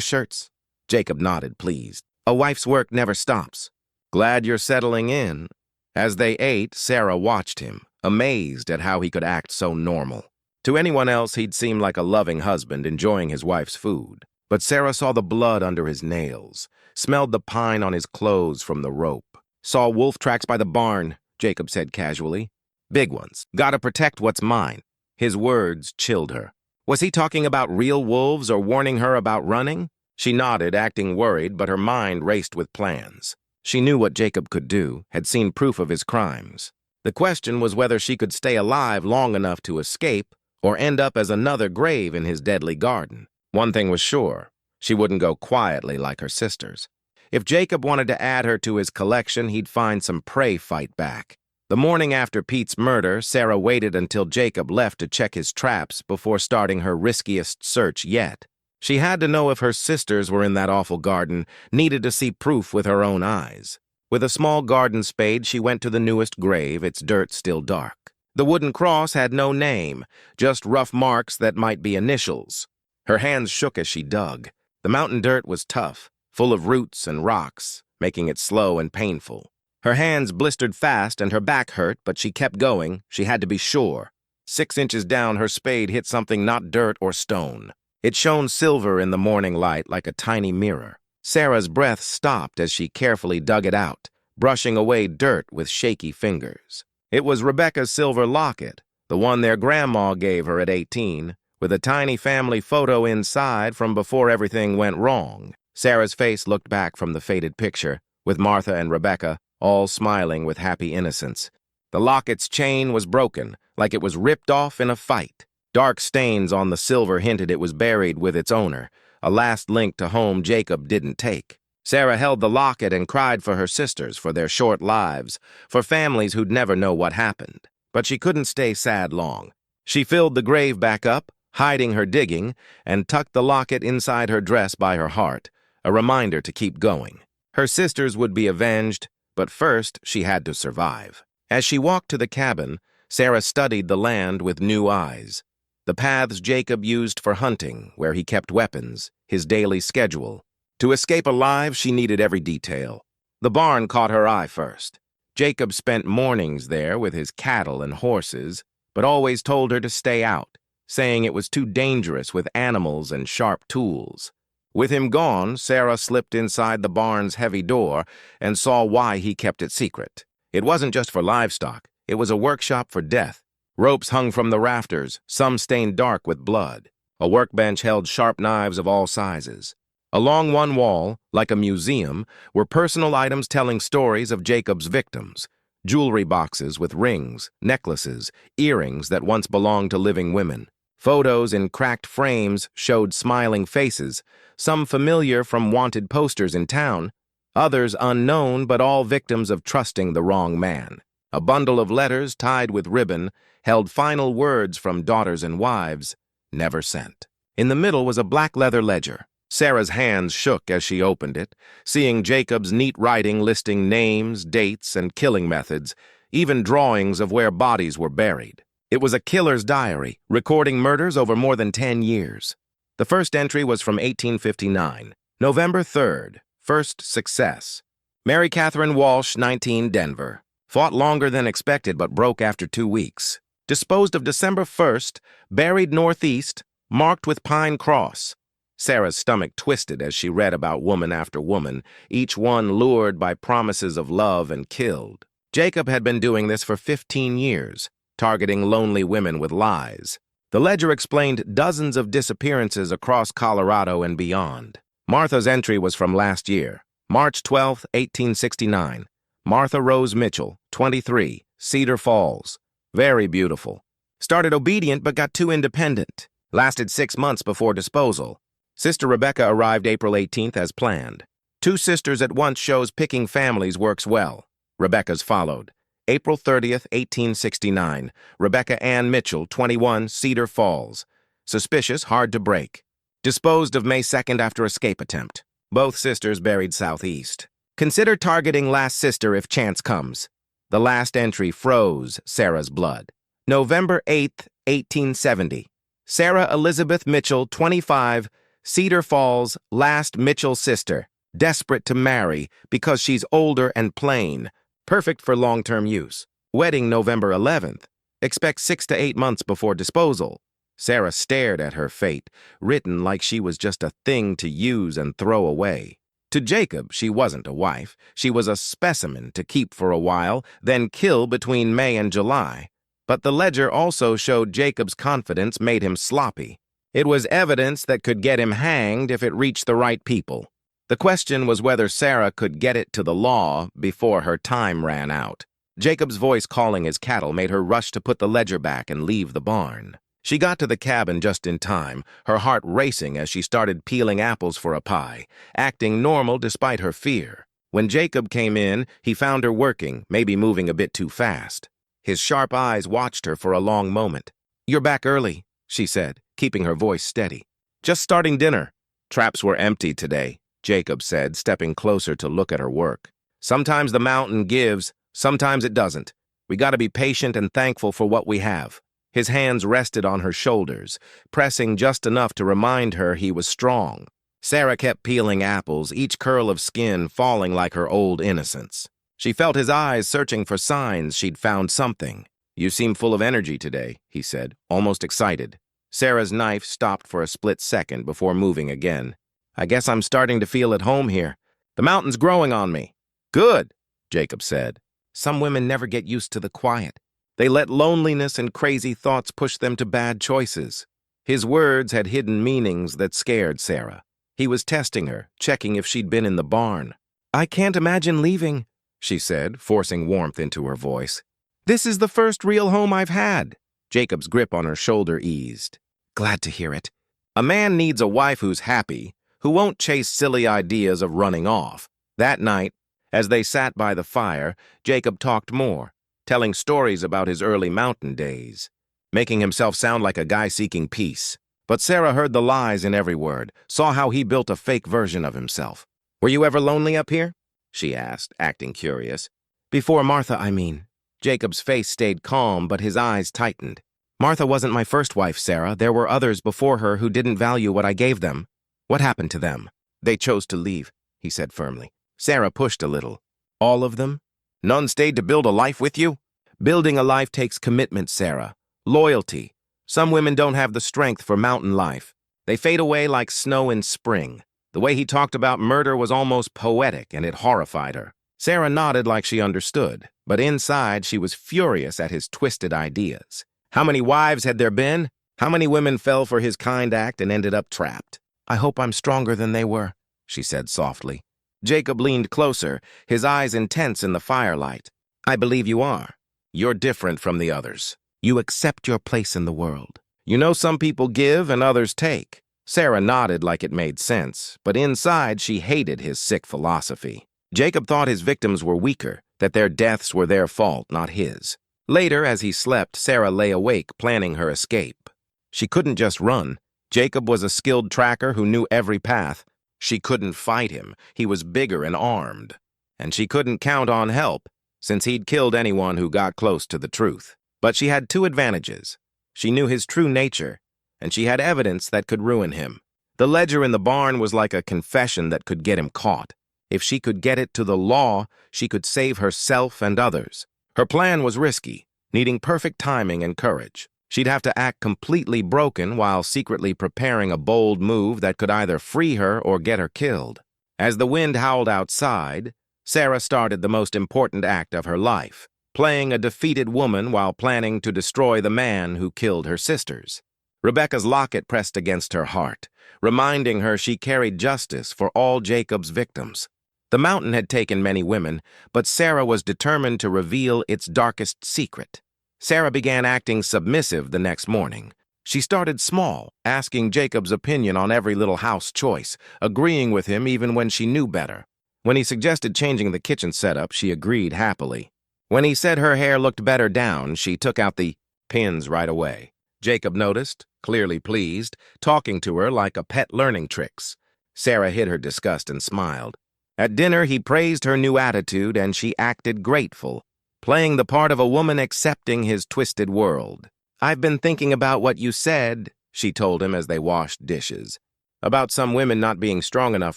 shirts." Jacob nodded, pleased. "A wife's work never stops." Glad you're settling in." As they ate, Sarah watched him, amazed at how he could act so normal. To anyone else, he'd seem like a loving husband enjoying his wife's food. But Sarah saw the blood under his nails, smelled the pine on his clothes from the rope. "Saw wolf tracks by the barn," Jacob said casually. "Big ones. Gotta protect what's mine." His words chilled her. Was he talking about real wolves or warning her about running? She nodded, acting worried, but her mind raced with plans. She knew what Jacob could do, had seen proof of his crimes. The question was whether she could stay alive long enough to escape or end up as another grave in his deadly garden. One thing was sure, she wouldn't go quietly like her sisters. If Jacob wanted to add her to his collection, he'd find some prey fight back. The morning after Pete's murder, Sarah waited until Jacob left to check his traps before starting her riskiest search yet. She had to know if her sisters were in that awful garden, needed to see proof with her own eyes. With a small garden spade, she went to the newest grave, its dirt still dark. The wooden cross had no name, just rough marks that might be initials. Her hands shook as she dug. The mountain dirt was tough, full of roots and rocks, making it slow and painful. Her hands blistered fast and her back hurt, but she kept going. She had to be sure. 6 inches down, her spade hit something not dirt or stone. It shone silver in the morning light like a tiny mirror. Sarah's breath stopped as she carefully dug it out, brushing away dirt with shaky fingers. It was Rebecca's silver locket, the one their grandma gave her at 18, with a tiny family photo inside from before everything went wrong. Sarah's face looked back from the faded picture, with Martha and Rebecca all smiling with happy innocence. The locket's chain was broken, like it was ripped off in a fight. Dark stains on the silver hinted it was buried with its owner, a last link to home Jacob didn't take. Sarah held the locket and cried for her sisters, for their short lives, for families who'd never know what happened. But she couldn't stay sad long. She filled the grave back up, hiding her digging, and tucked the locket inside her dress by her heart, a reminder to keep going. Her sisters would be avenged, but first she had to survive. As she walked to the cabin, Sarah studied the land with new eyes. The paths Jacob used for hunting, where he kept weapons, his daily schedule. To escape alive, she needed every detail. The barn caught her eye first. Jacob spent mornings there with his cattle and horses, but always told her to stay out, saying it was too dangerous with animals and sharp tools. With him gone, Sarah slipped inside the barn's heavy door and saw why he kept it secret. It wasn't just for livestock. It was a workshop for death. Ropes hung from the rafters, some stained dark with blood. A workbench held sharp knives of all sizes. Along one wall, like a museum, were personal items telling stories of Jacob's victims. Jewelry boxes with rings, necklaces, earrings that once belonged to living women. Photos in cracked frames showed smiling faces, some familiar from wanted posters in town, others unknown but all victims of trusting the wrong man. A bundle of letters tied with ribbon held final words from daughters and wives, never sent. In the middle was a black leather ledger. Sarah's hands shook as she opened it, seeing Jacob's neat writing listing names, dates, and killing methods, even drawings of where bodies were buried. It was a killer's diary, recording murders over more than 10 years. The first entry was from 1859, November 3rd, first success. Mary Catherine Walsh, 19, Denver. Fought longer than expected but broke after 2 weeks. Disposed of December 1st, buried northeast, marked with pine cross. Sarah's stomach twisted as she read about woman after woman, each one lured by promises of love and killed. Jacob had been doing this for 15 years, targeting lonely women with lies. The ledger explained dozens of disappearances across Colorado and beyond. Martha's entry was from last year, March 12, 1869. Martha Rose Mitchell, 23, Cedar Falls. Very beautiful. Started obedient but got too independent. Lasted 6 months before disposal. Sister Rebecca arrived April 18th as planned. 2 sisters at once shows picking families works well. Rebecca's followed. April 30th, 1869. Rebecca Ann Mitchell, 21, Cedar Falls. Suspicious, hard to break. Disposed of May 2nd after escape attempt. Both sisters buried southeast. Consider targeting last sister if chance comes. The last entry froze Sarah's blood. November 8th, 1870. Sarah Elizabeth Mitchell, 25, Cedar Falls, last Mitchell sister. desperate to marry because she's older and plain, perfect for long-term use. Wedding November 11th. Expect 6 to 8 months before disposal. Sarah stared at her fate, written like she was just a thing to use and throw away. To Jacob, she wasn't a wife. She was a specimen to keep for a while, then kill between May and July. But the ledger also showed Jacob's confidence made him sloppy. It was evidence that could get him hanged if it reached the right people. The question was whether Sarah could get it to the law before her time ran out. Jacob's voice calling his cattle made her rush to put the ledger back and leave the barn. She got to the cabin just in time, her heart racing as she started peeling apples for a pie, acting normal despite her fear. When Jacob came in, he found her working, maybe moving a bit too fast. His sharp eyes watched her for a long moment. "You're back early," she said, keeping her voice steady. "Just starting dinner." "Traps were empty today," Jacob said, stepping closer to look at her work. "Sometimes the mountain gives, sometimes it doesn't. We gotta be patient and thankful for what we have." His hands rested on her shoulders, pressing just enough to remind her he was strong. Sarah kept peeling apples, each curl of skin falling like her old innocence. She felt his eyes searching for signs she'd found something. "You seem full of energy today," he said, almost excited. Sarah's knife stopped for a split second before moving again. "I guess I'm starting to feel at home here. The mountain's growing on me." "Good," Jacob said. Some women never get used to the quiet. They let loneliness and crazy thoughts push them to bad choices. His words had hidden meanings that scared Sarah. He was testing her, checking if she'd been in the barn. "I can't imagine leaving," she said, forcing warmth into her voice. "This is the first real home I've had." Jacob's grip on her shoulder eased. "Glad to hear it. A man needs a wife who's happy, who won't chase silly ideas of running off." That night, as they sat by the fire, Jacob talked more, telling stories about his early mountain days, making himself sound like a guy seeking peace. But Sarah heard the lies in every word, saw how he built a fake version of himself. "Were you ever lonely up here?" she asked, acting curious. "Before Martha, I mean." Jacob's face stayed calm, but his eyes tightened. "Martha wasn't my first wife, Sarah. There were others before her who didn't value what I gave them. What happened to them?" "They chose to leave," he said firmly. Sarah pushed a little. "All of them? None stayed to build a life with you?" "Building a life takes commitment, Sarah. Loyalty. Some women don't have the strength for mountain life. They fade away like snow in spring." The way he talked about murder was almost poetic, and it horrified her. Sarah nodded like she understood, but inside she was furious at his twisted ideas. How many wives had there been? How many women fell for his kind act and ended up trapped? "I hope I'm stronger than they were," she said softly. Jacob leaned closer, his eyes intense in the firelight. "I believe you are. You're different from the others. You accept your place in the world. You know some people give and others take." Sarah nodded like it made sense, but inside she hated his sick philosophy. Jacob thought his victims were weaker, that their deaths were their fault, not his. Later, as he slept, Sarah lay awake, planning her escape. She couldn't just run. Jacob was a skilled tracker who knew every path. She couldn't fight him. He was bigger and armed. And she couldn't count on help, since he'd killed anyone who got close to the truth. But she had two advantages. She knew his true nature, and she had evidence that could ruin him. The ledger in the barn was like a confession that could get him caught. If she could get it to the law, she could save herself and others. Her plan was risky, needing perfect timing and courage. She'd have to act completely broken while secretly preparing a bold move that could either free her or get her killed. As the wind howled outside, Sarah started the most important act of her life, playing a defeated woman while planning to destroy the man who killed her sisters. Rebecca's locket pressed against her heart, reminding her she carried justice for all Jacob's victims. The mountain had taken many women, but Sarah was determined to reveal its darkest secret. Sarah began acting submissive the next morning. She started small, asking Jacob's opinion on every little house choice, agreeing with him even when she knew better. When he suggested changing the kitchen setup, she agreed happily. When he said her hair looked better down, she took out the pins right away. Jacob noticed, clearly pleased, talking to her like a pet learning tricks. Sarah hid her disgust and smiled. At dinner, he praised her new attitude, and she acted grateful, playing the part of a woman accepting his twisted world. "I've been thinking about what you said," she told him as they washed dishes, "about some women not being strong enough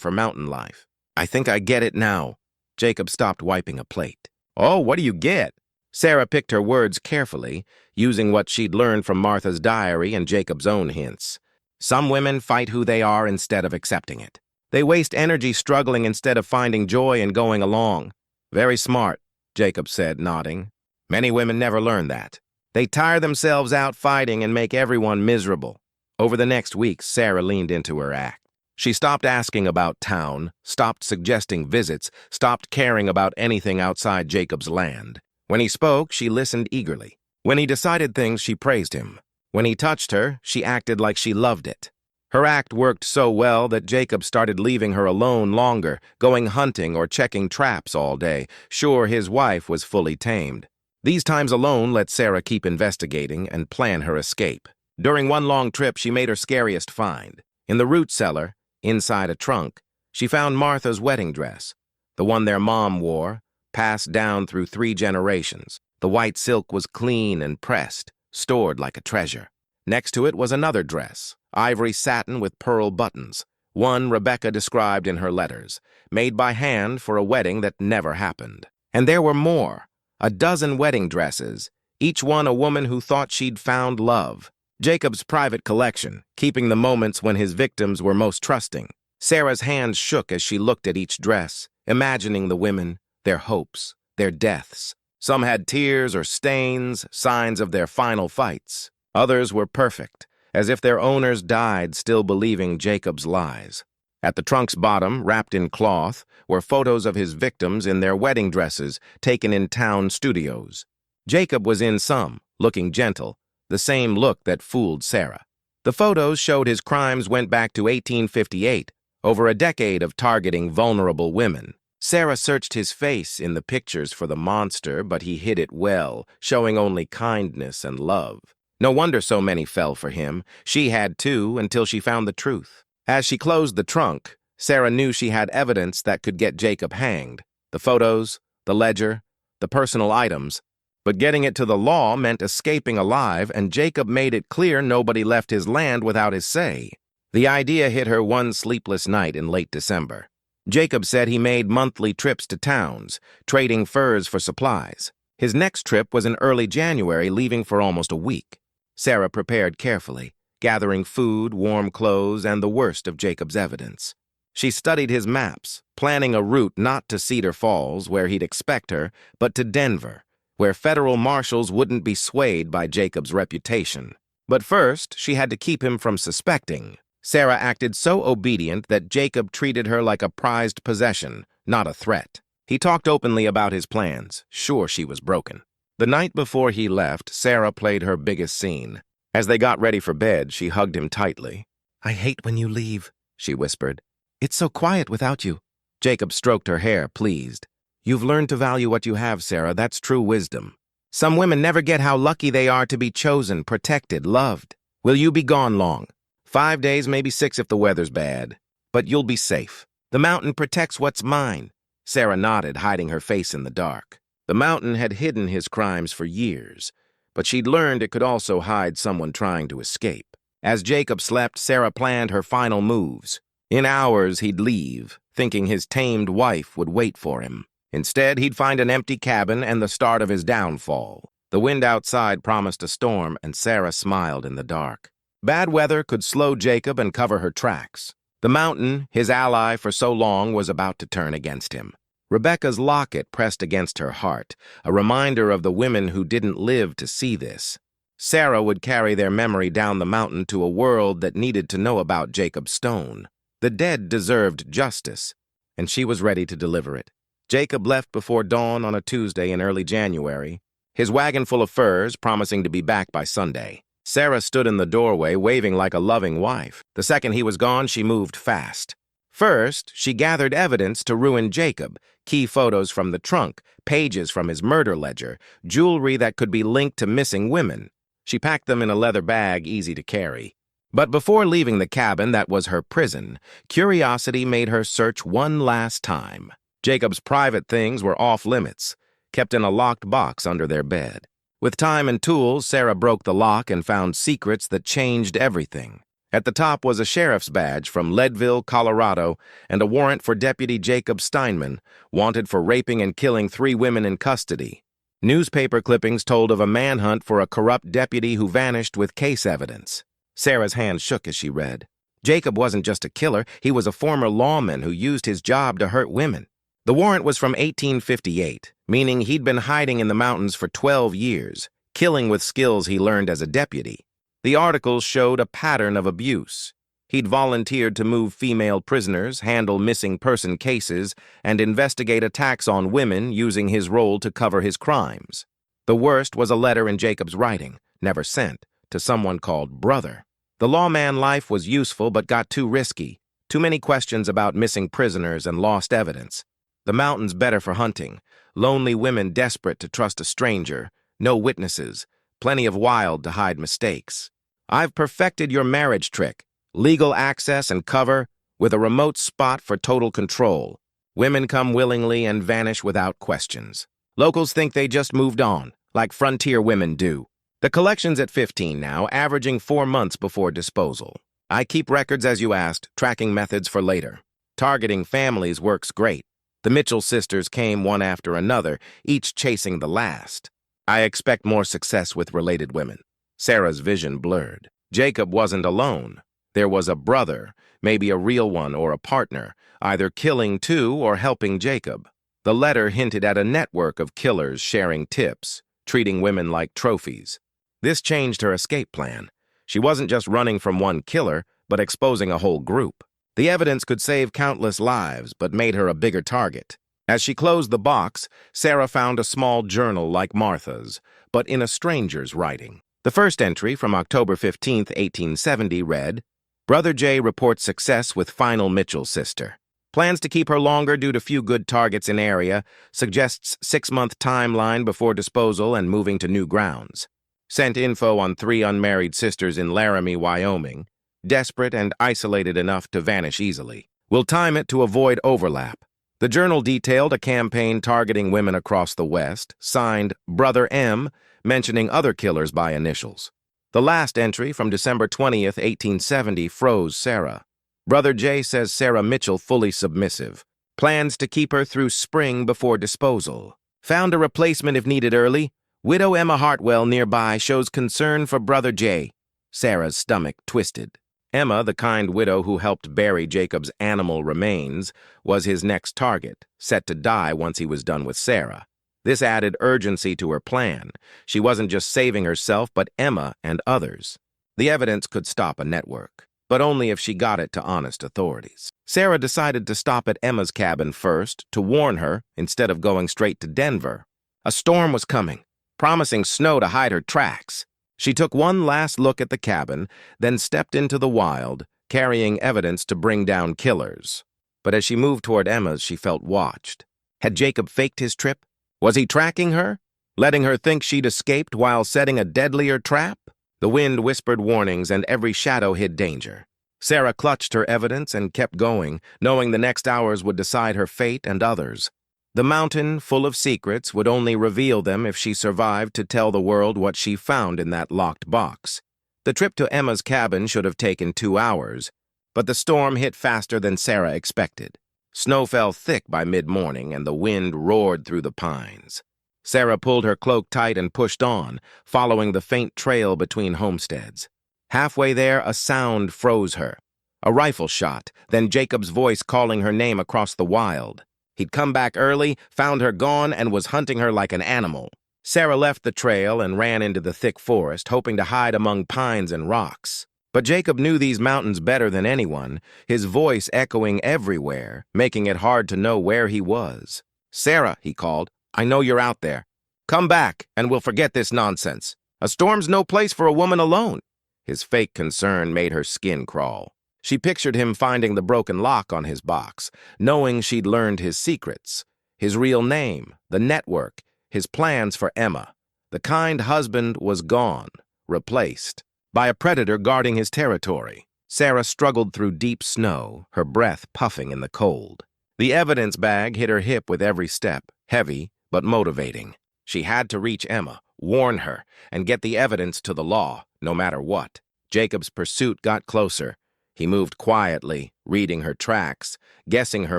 for mountain life. I think I get it now. Jacob stopped wiping a plate. Oh, what do you get? Sarah picked her words carefully, using what she'd learned from Martha's diary and Jacob's own hints. Some women fight who they are instead of accepting it. They waste energy struggling instead of finding joy in going along. Very smart, Jacob said, nodding. Many women never learn that. They tire themselves out fighting and make everyone miserable. Over the next week, Sarah leaned into her act. She stopped asking about town, stopped suggesting visits, stopped caring about anything outside Jacob's land. When he spoke, she listened eagerly. When he decided things, she praised him. When he touched her, she acted like she loved it. Her act worked so well that Jacob started leaving her alone longer, going hunting or checking traps all day, sure his wife was fully tamed. These times alone let Sarah keep investigating and plan her escape. During one long trip, she made her scariest find. In the root cellar, inside a trunk, she found Martha's wedding dress, the one their mom wore, passed down through 3 generations. The white silk was clean and pressed, stored like a treasure. Next to it was another dress, ivory satin with pearl buttons, one Rebecca described in her letters, made by hand for a wedding that never happened. And there were more, a dozen wedding dresses, each one a woman who thought she'd found love. Jacob's private collection, keeping the moments when his victims were most trusting. Sarah's hands shook as she looked at each dress, imagining the women, their hopes, their deaths. Some had tears or stains, signs of their final fights. Others were perfect, as if their owners died still believing Jacob's lies. At the trunk's bottom, wrapped in cloth, were photos of his victims in their wedding dresses taken in town studios. Jacob was in some, looking gentle, the same look that fooled Sarah. The photos showed his crimes went back to 1858, over a decade of targeting vulnerable women. Sarah searched his face in the pictures for the monster, but he hid it well, showing only kindness and love. No wonder so many fell for him. She had too, until she found the truth. As she closed the trunk, Sarah knew she had evidence that could get Jacob hanged. The photos, the ledger, the personal items. But getting it to the law meant escaping alive, and Jacob made it clear nobody left his land without his say. The idea hit her one sleepless night in late December. Jacob said he made monthly trips to towns, trading furs for supplies. His next trip was in early January, leaving for almost a week. Sarah prepared carefully, gathering food, warm clothes, and the worst of Jacob's evidence. She studied his maps, planning a route not to Cedar Falls, where he'd expect her, but to Denver, where federal marshals wouldn't be swayed by Jacob's reputation. But first, she had to keep him from suspecting. Sarah acted so obedient that Jacob treated her like a prized possession, not a threat. He talked openly about his plans, sure she was broken. The night before he left, Sarah played her biggest scene. As they got ready for bed, she hugged him tightly. "I hate when you leave," she whispered. "It's so quiet without you." Jacob stroked her hair, pleased. "You've learned to value what you have, Sarah. That's true wisdom. Some women never get how lucky they are to be chosen, protected, loved. Will you be gone long? 5 days, maybe 6 if the weather's bad. But you'll be safe. The mountain protects what's mine." Sarah nodded, hiding her face in the dark. The mountain had hidden his crimes for years, but she'd learned it could also hide someone trying to escape. As Jacob slept, Sarah planned her final moves. In hours, he'd leave, thinking his tamed wife would wait for him. Instead, he'd find an empty cabin and the start of his downfall. The wind outside promised a storm, and Sarah smiled in the dark. Bad weather could slow Jacob and cover her tracks. The mountain, his ally for so long, was about to turn against him. Rebecca's locket pressed against her heart, a reminder of the women who didn't live to see this. Sarah would carry their memory down the mountain to a world that needed to know about Jacob's stone. The dead deserved justice, and she was ready to deliver it. Jacob left before dawn on a Tuesday in early January, his wagon full of furs, promising to be back by Sunday. Sarah stood in the doorway, waving like a loving wife. The second he was gone, she moved fast. First, she gathered evidence to ruin Jacob, key photos from the trunk, pages from his murder ledger, jewelry that could be linked to missing women. She packed them in a leather bag easy to carry. But before leaving the cabin that was her prison, curiosity made her search one last time. Jacob's private things were off-limits, kept in a locked box under their bed. With time and tools, Sarah broke the lock and found secrets that changed everything. At the top was a sheriff's badge from Leadville, Colorado, and a warrant for Deputy Jacob Steinman, wanted for raping and killing 3 women in custody. Newspaper clippings told of a manhunt for a corrupt deputy who vanished with case evidence. Sarah's hand shook as she read. Jacob wasn't just a killer, he was a former lawman who used his job to hurt women. The warrant was from 1858, meaning he'd been hiding in the mountains for 12 years, killing with skills he learned as a deputy. The articles showed a pattern of abuse. He'd volunteered to move female prisoners, handle missing person cases, and investigate attacks on women using his role to cover his crimes. The worst was a letter in Jacob's writing, never sent, to someone called Brother. The lawman life was useful but got too risky. Too many questions about missing prisoners and lost evidence. The mountains better for hunting. Lonely women desperate to trust a stranger. No witnesses. Plenty of wild to hide mistakes. I've perfected your marriage trick. Legal access and cover with a remote spot for total control. Women come willingly and vanish without questions. Locals think they just moved on, like frontier women do. The collection's at 15 now, averaging 4 months before disposal. I keep records as you asked, tracking methods for later. Targeting families works great. The Mitchell sisters came one after another, each chasing the last. I expect more success with related women. Sarah's vision blurred. Jacob wasn't alone. There was a brother, maybe a real one or a partner, either killing too or helping Jacob. The letter hinted at a network of killers sharing tips, treating women like trophies. This changed her escape plan. She wasn't just running from one killer, but exposing a whole group. The evidence could save countless lives, but made her a bigger target. As she closed the box, Sarah found a small journal like Martha's, but in a stranger's writing. The first entry, from October 15, 1870, read, Brother Jay reports success with final Mitchell sister. Plans to keep her longer due to few good targets in area, suggests 6-month timeline before disposal and moving to new grounds. Sent info on 3 unmarried sisters in Laramie, Wyoming. Desperate and isolated enough to vanish easily. Will time it to avoid overlap. The journal detailed a campaign targeting women across the West, signed Brother M, mentioning other killers by initials. The last entry, from December 20th, 1870, froze Sarah. Brother Jay says Sarah Mitchell fully submissive. Plans to keep her through spring before disposal. Found a replacement if needed early. Widow Emma Hartwell nearby shows concern for Brother Jay. Sarah's stomach twisted. Emma, the kind widow who helped bury Jacob's animal remains, was his next target, set to die once he was done with Sarah. This added urgency to her plan. She wasn't just saving herself, but Emma and others. The evidence could stop a network, but only if she got it to honest authorities. Sarah decided to stop at Emma's cabin first, to warn her, instead of going straight to Denver. A storm was coming, promising snow to hide her tracks. She took one last look at the cabin, then stepped into the wild, carrying evidence to bring down killers. But as she moved toward Emma's, she felt watched. Had Jacob faked his trip? Was he tracking her, letting her think she'd escaped while setting a deadlier trap? The wind whispered warnings and every shadow hid danger. Sarah clutched her evidence and kept going, knowing the next hours would decide her fate and others. The mountain, full of secrets, would only reveal them if she survived to tell the world what she found in that locked box. The trip to Emma's cabin should have taken 2 hours, but the storm hit faster than Sarah expected. Snow fell thick by mid-morning, and the wind roared through the pines. Sarah pulled her cloak tight and pushed on, following the faint trail between homesteads. Halfway there, a sound froze her. A rifle shot, then Jacob's voice calling her name across the wild. He'd come back early, found her gone, and was hunting her like an animal. Sarah left the trail and ran into the thick forest, hoping to hide among pines and rocks. But Jacob knew these mountains better than anyone, his voice echoing everywhere, making it hard to know where he was. "Sarah," he called, "I know you're out there. Come back, and we'll forget this nonsense. A storm's no place for a woman alone." His fake concern made her skin crawl. She pictured him finding the broken lock on his box, knowing she'd learned his secrets, his real name, the network, his plans for Emma. The kind husband was gone, replaced by a predator guarding his territory. Sarah struggled through deep snow, her breath puffing in the cold. The evidence bag hit her hip with every step, heavy but motivating. She had to reach Emma, warn her, and get the evidence to the law, no matter what. Jacob's pursuit got closer. He moved quietly, reading her tracks, guessing her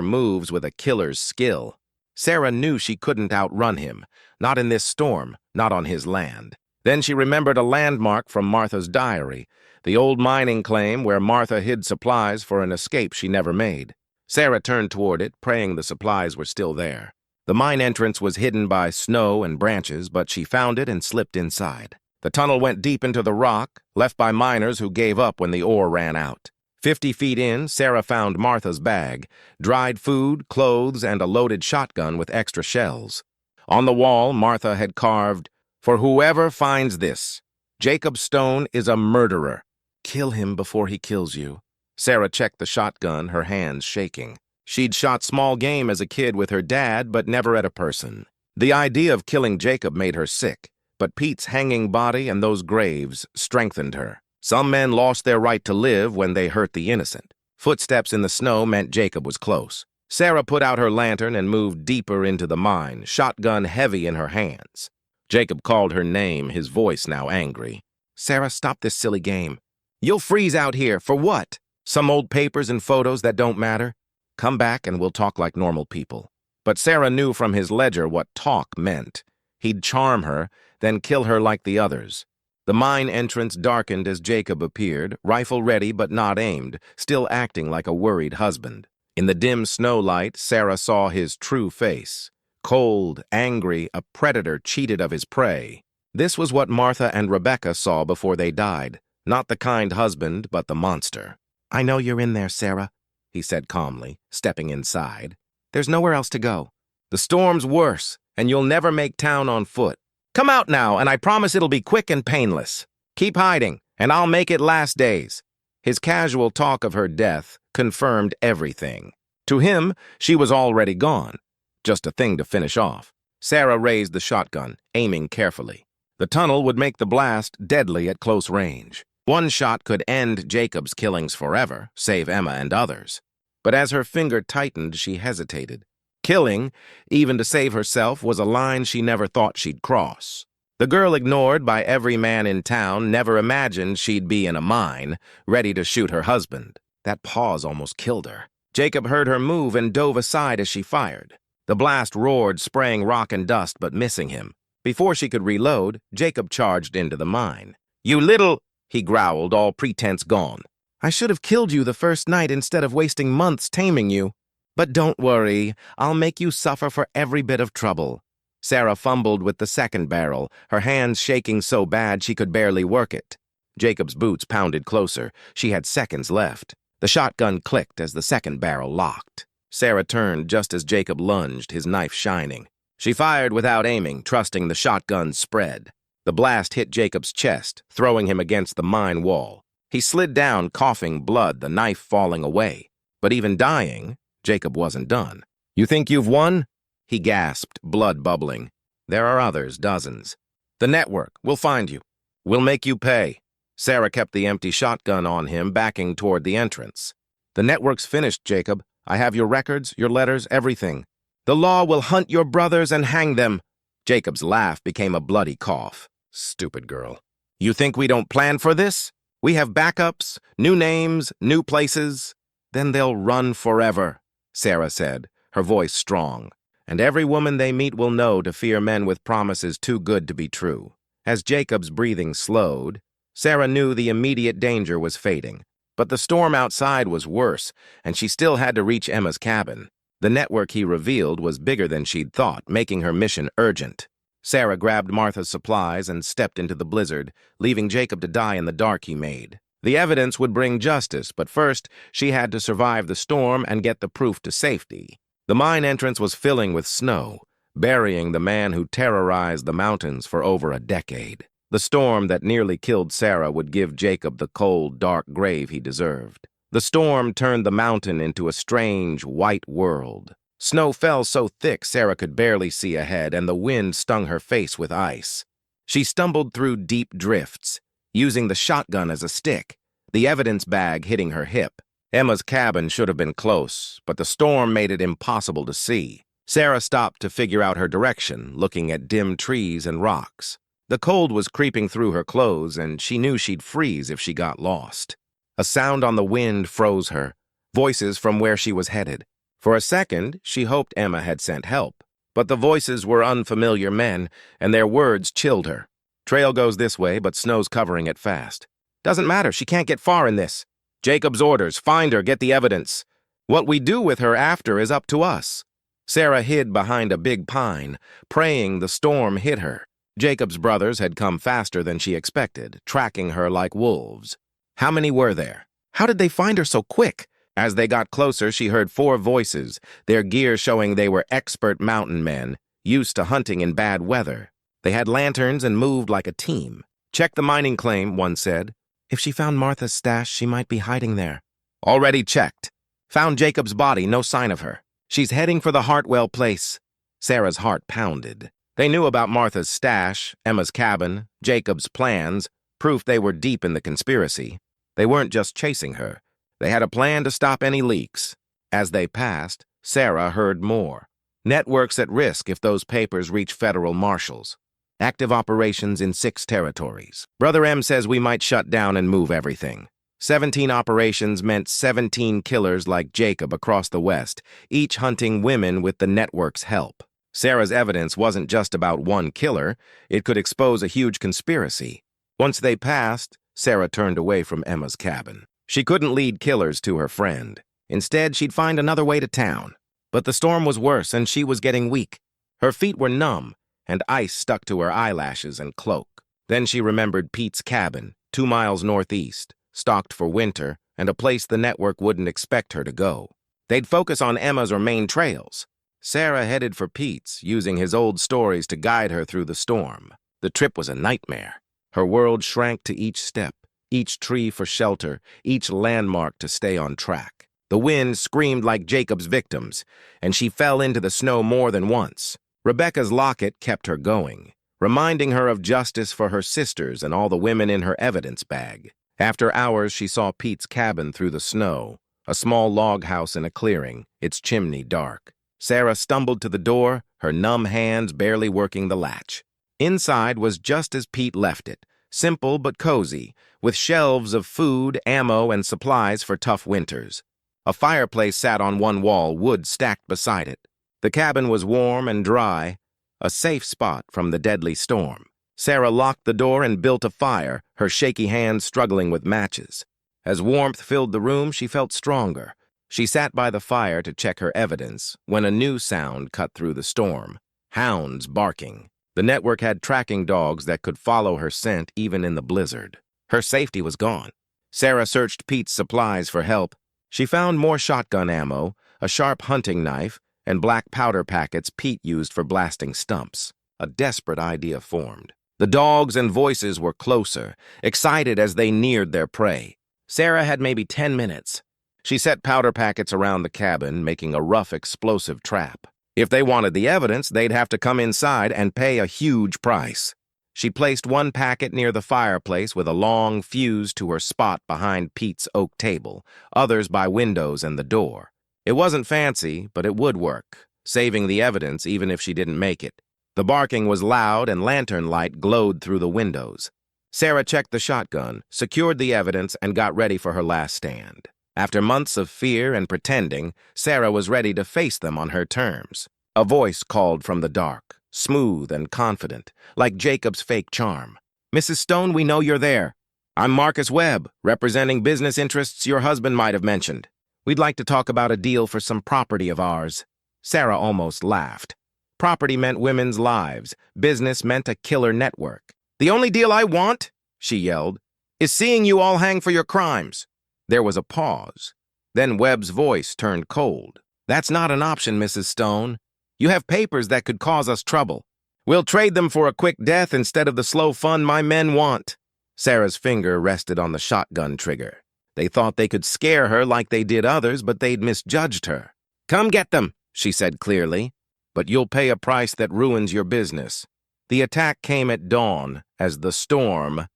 moves with a killer's skill. Sarah knew she couldn't outrun him, not in this storm, not on his land. Then she remembered a landmark from Martha's diary, the old mining claim where Martha hid supplies for an escape she never made. Sarah turned toward it, praying the supplies were still there. The mine entrance was hidden by snow and branches, but she found it and slipped inside. The tunnel went deep into the rock, left by miners who gave up when the ore ran out. 50 feet in, Sarah found Martha's bag, dried food, clothes, and a loaded shotgun with extra shells. On the wall, Martha had carved, "For whoever finds this, Jacob Stone is a murderer. Kill him before he kills you." Sarah checked the shotgun, her hands shaking. She'd shot small game as a kid with her dad, but never at a person. The idea of killing Jacob made her sick, but Pete's hanging body and those graves strengthened her. Some men lost their right to live when they hurt the innocent. Footsteps in the snow meant Jacob was close. Sarah put out her lantern and moved deeper into the mine, shotgun heavy in her hands. Jacob called her name, his voice now angry. "Sarah, stop this silly game. You'll freeze out here. For what? Some old papers and photos that don't matter? Come back and we'll talk like normal people." But Sarah knew from his ledger what talk meant. He'd charm her, then kill her like the others. The mine entrance darkened as Jacob appeared, rifle ready but not aimed, still acting like a worried husband. In the dim snow light, Sarah saw his true face. Cold, angry, a predator cheated of his prey. This was what Martha and Rebecca saw before they died. Not the kind husband, but the monster. "I know you're in there, Sarah," he said calmly, stepping inside. "There's nowhere else to go. The storm's worse, and you'll never make town on foot. Come out now, and I promise it'll be quick and painless. Keep hiding, and I'll make it last days." His casual talk of her death confirmed everything. To him, she was already gone. Just a thing to finish off. Sarah raised the shotgun, aiming carefully. The tunnel would make the blast deadly at close range. One shot could end Jacob's killings forever, save Emma and others. But as her finger tightened, she hesitated. Killing, even to save herself, was a line she never thought she'd cross. The girl ignored by every man in town never imagined she'd be in a mine, ready to shoot her husband. That pause almost killed her. Jacob heard her move and dove aside as she fired. The blast roared, spraying rock and dust, but missing him. Before she could reload, Jacob charged into the mine. "You little," he growled, all pretense gone. "I should have killed you the first night instead of wasting months taming you. But don't worry, I'll make you suffer for every bit of trouble." Sarah fumbled with the second barrel, her hands shaking so bad she could barely work it. Jacob's boots pounded closer. She had seconds left. The shotgun clicked as the second barrel locked. Sarah turned just as Jacob lunged, his knife shining. She fired without aiming, trusting the shotgun's spread. The blast hit Jacob's chest, throwing him against the mine wall. He slid down, coughing blood, the knife falling away. But even dying, Jacob wasn't done. "You think you've won?" he gasped, blood bubbling. "There are others, dozens. The network, we'll find you. We'll make you pay." Sarah kept the empty shotgun on him, backing toward the entrance. "The network's finished, Jacob. I have your records, your letters, everything. The law will hunt your brothers and hang them." Jacob's laugh became a bloody cough. "Stupid girl. You think we don't plan for this? We have backups, new names, new places. Then they'll run forever," Sarah said, her voice strong. "And every woman they meet will know to fear men with promises too good to be true." As Jacob's breathing slowed, Sarah knew the immediate danger was fading. But the storm outside was worse, and she still had to reach Emma's cabin. The network he revealed was bigger than she'd thought, making her mission urgent. Sarah grabbed Martha's supplies and stepped into the blizzard, leaving Jacob to die in the dark he made. The evidence would bring justice, but first she had to survive the storm and get the proof to safety. The mine entrance was filling with snow, burying the man who terrorized the mountains for over a decade. The storm that nearly killed Sarah would give Jacob the cold, dark grave he deserved. The storm turned the mountain into a strange, white world. Snow fell so thick Sarah could barely see ahead, and the wind stung her face with ice. She stumbled through deep drifts, using the shotgun as a stick, the evidence bag hitting her hip. Emma's cabin should have been close, but the storm made it impossible to see. Sarah stopped to figure out her direction, looking at dim trees and rocks. The cold was creeping through her clothes, and she knew she'd freeze if she got lost. A sound on the wind froze her, voices from where she was headed. For a second, she hoped Emma had sent help, but the voices were unfamiliar men, and their words chilled her. Trail goes this way, but snow's covering it fast. Doesn't matter, she can't get far in this. Jacob's orders, find her, get the evidence. What we do with her after is up to us. Sarah hid behind a big pine, praying the storm hit her. Jacob's brothers had come faster than she expected, tracking her like wolves. How many were there? How did they find her so quick? As they got closer, she heard 4 voices, their gear showing they were expert mountain men, used to hunting in bad weather. They had lanterns and moved like a team. Check the mining claim, one said. If she found Martha's stash, she might be hiding there. Already checked. Found Jacob's body, no sign of her. She's heading for the Hartwell place. Sarah's heart pounded. They knew about Martha's stash, Emma's cabin, Jacob's plans, proof they were deep in the conspiracy. They weren't just chasing her. They had a plan to stop any leaks. As they passed, Sarah heard more. Networks at risk if those papers reach federal marshals. Active operations in 6 territories. Brother M says we might shut down and move everything. 17 operations meant 17 killers like Jacob across the West, each hunting women with the network's help. Sarah's evidence wasn't just about one killer. It could expose a huge conspiracy. Once they passed, Sarah turned away from Emma's cabin. She couldn't lead killers to her friend. Instead, she'd find another way to town. But the storm was worse, and she was getting weak. Her feet were numb, and ice stuck to her eyelashes and cloak. Then she remembered Pete's cabin, 2 miles northeast, stocked for winter, and a place the network wouldn't expect her to go. They'd focus on Emma's or main trails. Sarah headed for Pete's, using his old stories to guide her through the storm. The trip was a nightmare. Her world shrank to each step, each tree for shelter, each landmark to stay on track. The wind screamed like Jacob's victims, and she fell into the snow more than once. Rebecca's locket kept her going, reminding her of justice for her sisters and all the women in her evidence bag. After hours, she saw Pete's cabin through the snow, a small log house in a clearing, its chimney dark. Sarah stumbled to the door, her numb hands barely working the latch. Inside was just as Pete left it, simple but cozy, with shelves of food, ammo, and supplies for tough winters. A fireplace sat on one wall, wood stacked beside it. The cabin was warm and dry, a safe spot from the deadly storm. Sarah locked the door and built a fire, her shaky hands struggling with matches. As warmth filled the room, she felt stronger. She sat by the fire to check her evidence when a new sound cut through the storm. Hounds barking. The network had tracking dogs that could follow her scent even in the blizzard. Her safety was gone. Sarah searched Pete's supplies for help. She found more shotgun ammo, a sharp hunting knife, and black powder packets Pete used for blasting stumps. A desperate idea formed. The dogs and voices were closer, excited as they neared their prey. Sarah had maybe 10 minutes. She set powder packets around the cabin, making a rough, explosive trap. If they wanted the evidence, they'd have to come inside and pay a huge price. She placed one packet near the fireplace with a long fuse to her spot behind Pete's oak table, others by windows and the door. It wasn't fancy, but it would work, saving the evidence even if she didn't make it. The barking was loud and lantern light glowed through the windows. Sarah checked the shotgun, secured the evidence, and got ready for her last stand. After months of fear and pretending, Sarah was ready to face them on her terms. A voice called from the dark, smooth and confident, like Jacob's fake charm. "Mrs. Stone, we know you're there. I'm Marcus Webb, representing business interests your husband might have mentioned. We'd like to talk about a deal for some property of ours." Sarah almost laughed. Property meant women's lives. Business meant a killer network. "The only deal I want," she yelled, "is seeing you all hang for your crimes." There was a pause. Then Webb's voice turned cold. "That's not an option, Mrs. Stone. You have papers that could cause us trouble. We'll trade them for a quick death instead of the slow fun my men want." Sarah's finger rested on the shotgun trigger. They thought they could scare her like they did others, but they'd misjudged her. "Come get them," she said clearly. "But you'll pay a price that ruins your business." The attack came at dawn as the storm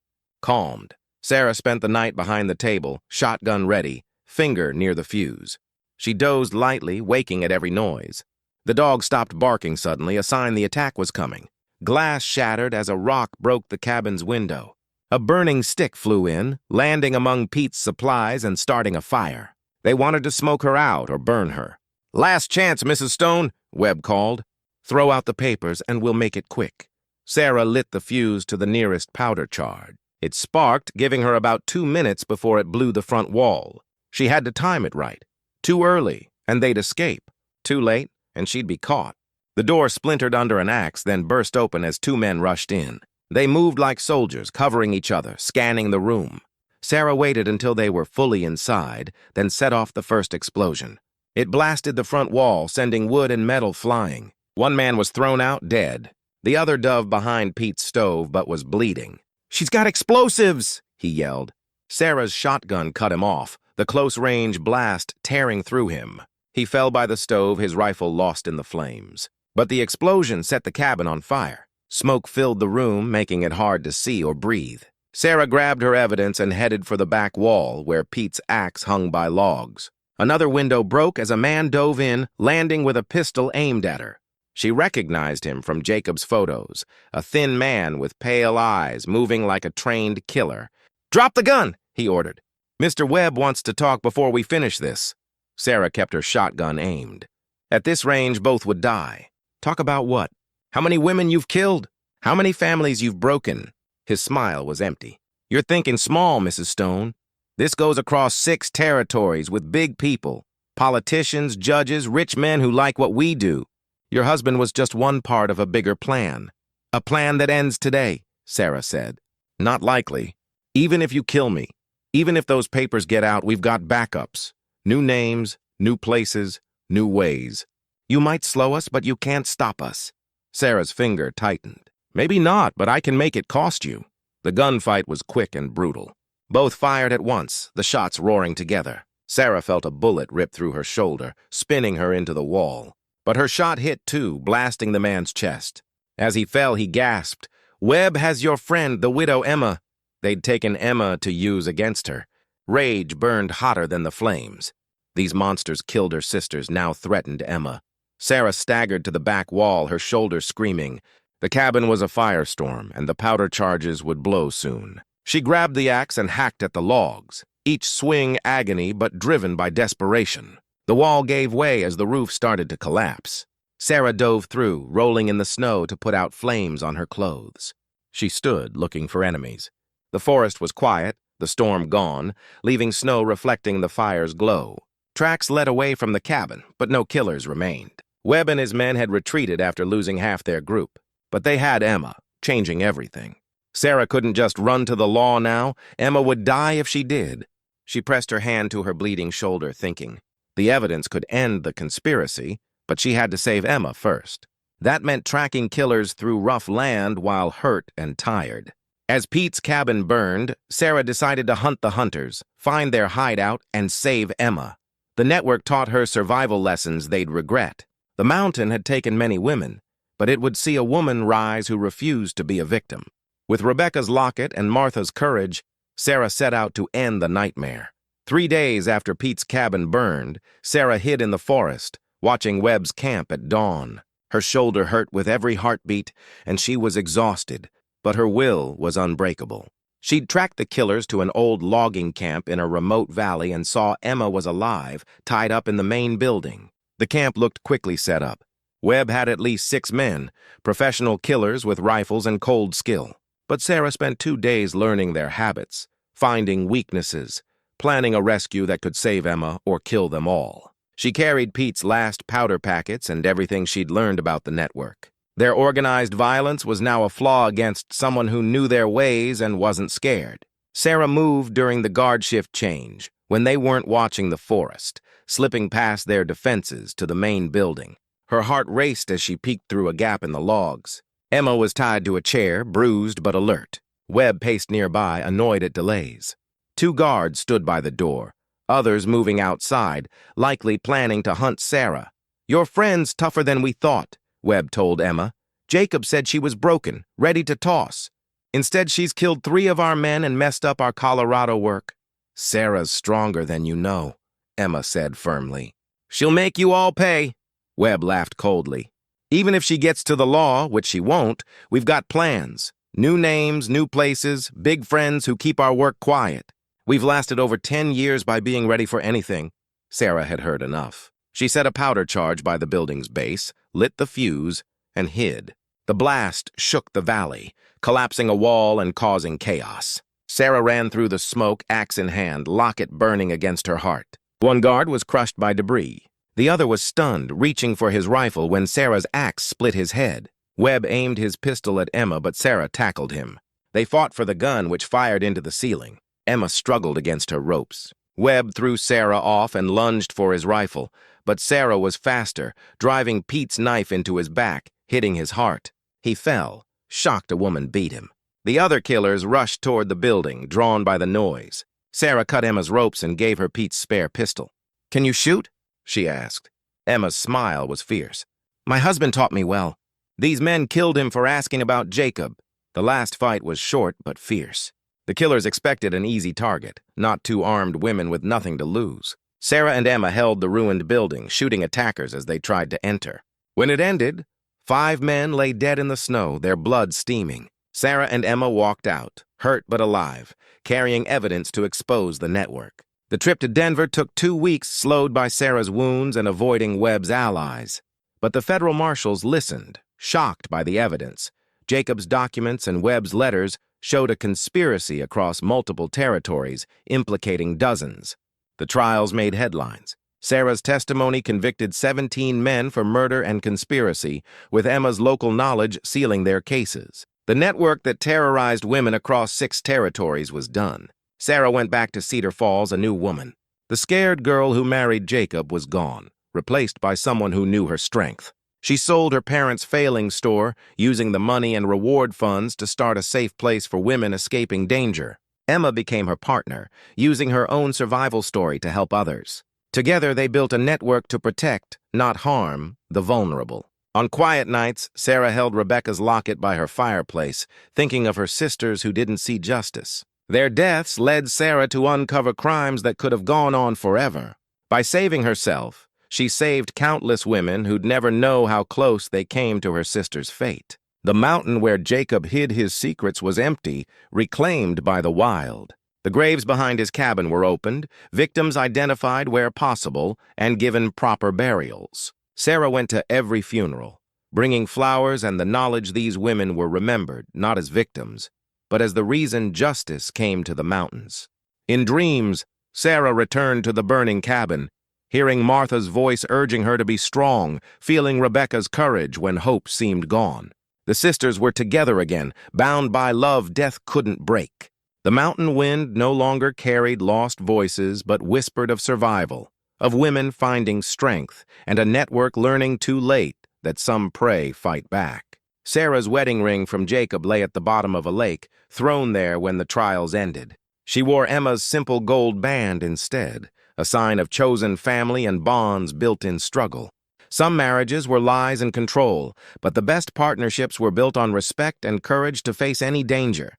calmed. Sarah spent the night behind the table, shotgun ready, finger near the fuse. She dozed lightly, waking at every noise. The dog stopped barking suddenly, a sign the attack was coming. Glass shattered as a rock broke the cabin's window. A burning stick flew in, landing among Pete's supplies and starting a fire. They wanted to smoke her out or burn her. "Last chance, Mrs. Stone," Webb called. "Throw out the papers and we'll make it quick." Sarah lit the fuse to the nearest powder charge. It sparked, giving her about 2 minutes before it blew the front wall. She had to time it right. Too early, and they'd escape. Too late, and she'd be caught. The door splintered under an axe, then burst open as 2 men rushed in. They moved like soldiers, covering each other, scanning the room. Sarah waited until they were fully inside, then set off the first explosion. It blasted the front wall, sending wood and metal flying. One man was thrown out dead. The other dove behind Pete's stove, but was bleeding. "She's got explosives!" he yelled. Sarah's shotgun cut him off, the close-range blast tearing through him. He fell by the stove, his rifle lost in the flames. But the explosion set the cabin on fire. Smoke filled the room, making it hard to see or breathe. Sarah grabbed her evidence and headed for the back wall, where Pete's axe hung by logs. Another window broke as a man dove in, landing with a pistol aimed at her. She recognized him from Jacob's photos, a thin man with pale eyes, moving like a trained killer. "Drop the gun," he ordered. "Mr. Webb wants to talk before we finish this." Sarah kept her shotgun aimed. At this range, both would die. "Talk about what? How many women you've killed? How many families you've broken?" His smile was empty. "You're thinking small, Mrs. Stone. This goes across 6 territories with big people, politicians, judges, rich men who like what we do. Your husband was just one part of a bigger plan. A plan that ends today," Sarah said. "Not likely. Even if you kill me, even if those papers get out, we've got backups. New names, new places, new ways. You might slow us, but you can't stop us." Sarah's finger tightened. "Maybe not, but I can make it cost you." The gunfight was quick and brutal. Both fired at once, the shots roaring together. Sarah felt a bullet rip through her shoulder, spinning her into the wall. But her shot hit too, blasting the man's chest. As he fell, he gasped, "Webb has your friend, the widow Emma." They'd taken Emma to use against her. Rage burned hotter than the flames. These monsters killed her sisters, now threatened Emma. Sarah staggered to the back wall, her shoulders screaming. The cabin was a firestorm, and the powder charges would blow soon. She grabbed the axe and hacked at the logs, each swing agony but driven by desperation. The wall gave way as the roof started to collapse. Sarah dove through, rolling in the snow to put out flames on her clothes. She stood, looking for enemies. The forest was quiet, the storm gone, leaving snow reflecting the fire's glow. Tracks led away from the cabin, but no killers remained. Webb and his men had retreated after losing half their group. But they had Emma, changing everything. Sarah couldn't just run to the law now. Emma would die if she did. She pressed her hand to her bleeding shoulder, thinking. The evidence could end the conspiracy, but she had to save Emma first. That meant tracking killers through rough land while hurt and tired. As Pete's cabin burned, Sarah decided to hunt the hunters, find their hideout, and save Emma. The network taught her survival lessons they'd regret. The mountain had taken many women, but it would see a woman rise who refused to be a victim. With Rebecca's locket and Martha's courage, Sarah set out to end the nightmare. 3 days after Pete's cabin burned, Sarah hid in the forest, watching Webb's camp at dawn. Her shoulder hurt with every heartbeat, and she was exhausted, but her will was unbreakable. She'd tracked the killers to an old logging camp in a remote valley and saw Emma was alive, tied up in the main building. The camp looked quickly set up. Webb had at least 6 men, professional killers with rifles and cold skill. But Sarah spent 2 days learning their habits, finding weaknesses, planning a rescue that could save Emma or kill them all. She carried Pete's last powder packets and everything she'd learned about the network. Their organized violence was now a flaw against someone who knew their ways and wasn't scared. Sarah moved during the guard shift change, when they weren't watching the forest, slipping past their defenses to the main building. Her heart raced as she peeked through a gap in the logs. Emma was tied to a chair, bruised but alert. Webb paced nearby, annoyed at delays. 2 guards stood by the door, others moving outside, likely planning to hunt Sarah. "Your friend's tougher than we thought," Webb told Emma. "Jacob said she was broken, ready to toss. Instead, she's killed 3 of our men and messed up our Colorado work." "Sarah's stronger than you know," Emma said firmly. "She'll make you all pay." Webb laughed coldly. Even if she gets to the law, which she won't, we've got plans. New names, new places, big friends who keep our work quiet. We've lasted over 10 years by being ready for anything. Sarah had heard enough. She set a powder charge by the building's base, lit the fuse, and hid. The blast shook the valley, collapsing a wall and causing chaos. Sarah ran through the smoke, axe in hand, locket burning against her heart. One guard was crushed by debris. The other was stunned, reaching for his rifle when Sarah's axe split his head. Webb aimed his pistol at Emma, but Sarah tackled him. They fought for the gun, which fired into the ceiling. Emma struggled against her ropes. Webb threw Sarah off and lunged for his rifle, but Sarah was faster, driving Pete's knife into his back, hitting his heart. He fell, shocked a woman beat him. The other killers rushed toward the building, drawn by the noise. Sarah cut Emma's ropes and gave her Pete's spare pistol. "Can you shoot?" she asked. Emma's smile was fierce. "My husband taught me well. These men killed him for asking about Jacob." The last fight was short but fierce. The killers expected an easy target, not two armed women with nothing to lose. Sarah and Emma held the ruined building, shooting attackers as they tried to enter. When it ended, 5 men lay dead in the snow, their blood steaming. Sarah and Emma walked out, hurt but alive, carrying evidence to expose the network. The trip to Denver took 2 weeks, slowed by Sarah's wounds and avoiding Webb's allies. But the federal marshals listened, shocked by the evidence. Jacob's documents and Webb's letters showed a conspiracy across multiple territories, implicating dozens. The trials made headlines. Sarah's testimony convicted 17 men for murder and conspiracy, with Emma's local knowledge sealing their cases. The network that terrorized women across 6 territories was done. Sarah went back to Cedar Falls a new woman. The scared girl who married Jacob was gone, replaced by someone who knew her strength. She sold her parents' failing store, using the money and reward funds to start a safe place for women escaping danger. Emma became her partner, using her own survival story to help others. Together, they built a network to protect, not harm, the vulnerable. On quiet nights, Sarah held Rebecca's locket by her fireplace, thinking of her sisters who didn't see justice. Their deaths led Sarah to uncover crimes that could have gone on forever. By saving herself, she saved countless women who'd never know how close they came to her sister's fate. The mountain where Jacob hid his secrets was empty, reclaimed by the wild. The graves behind his cabin were opened, victims identified where possible, and given proper burials. Sarah went to every funeral, bringing flowers and the knowledge these women were remembered, not as victims, but as the reason justice came to the mountains. In dreams, Sarah returned to the burning cabin, hearing Martha's voice urging her to be strong, feeling Rebecca's courage when hope seemed gone. The sisters were together again, bound by love death couldn't break. The mountain wind no longer carried lost voices but whispered of survival, of women finding strength, and a network learning too late that some pray fight back. Sarah's wedding ring from Jacob lay at the bottom of a lake, thrown there when the trials ended. She wore Emma's simple gold band instead, a sign of chosen family and bonds built in struggle. Some marriages were lies and control, but the best partnerships were built on respect and courage to face any danger.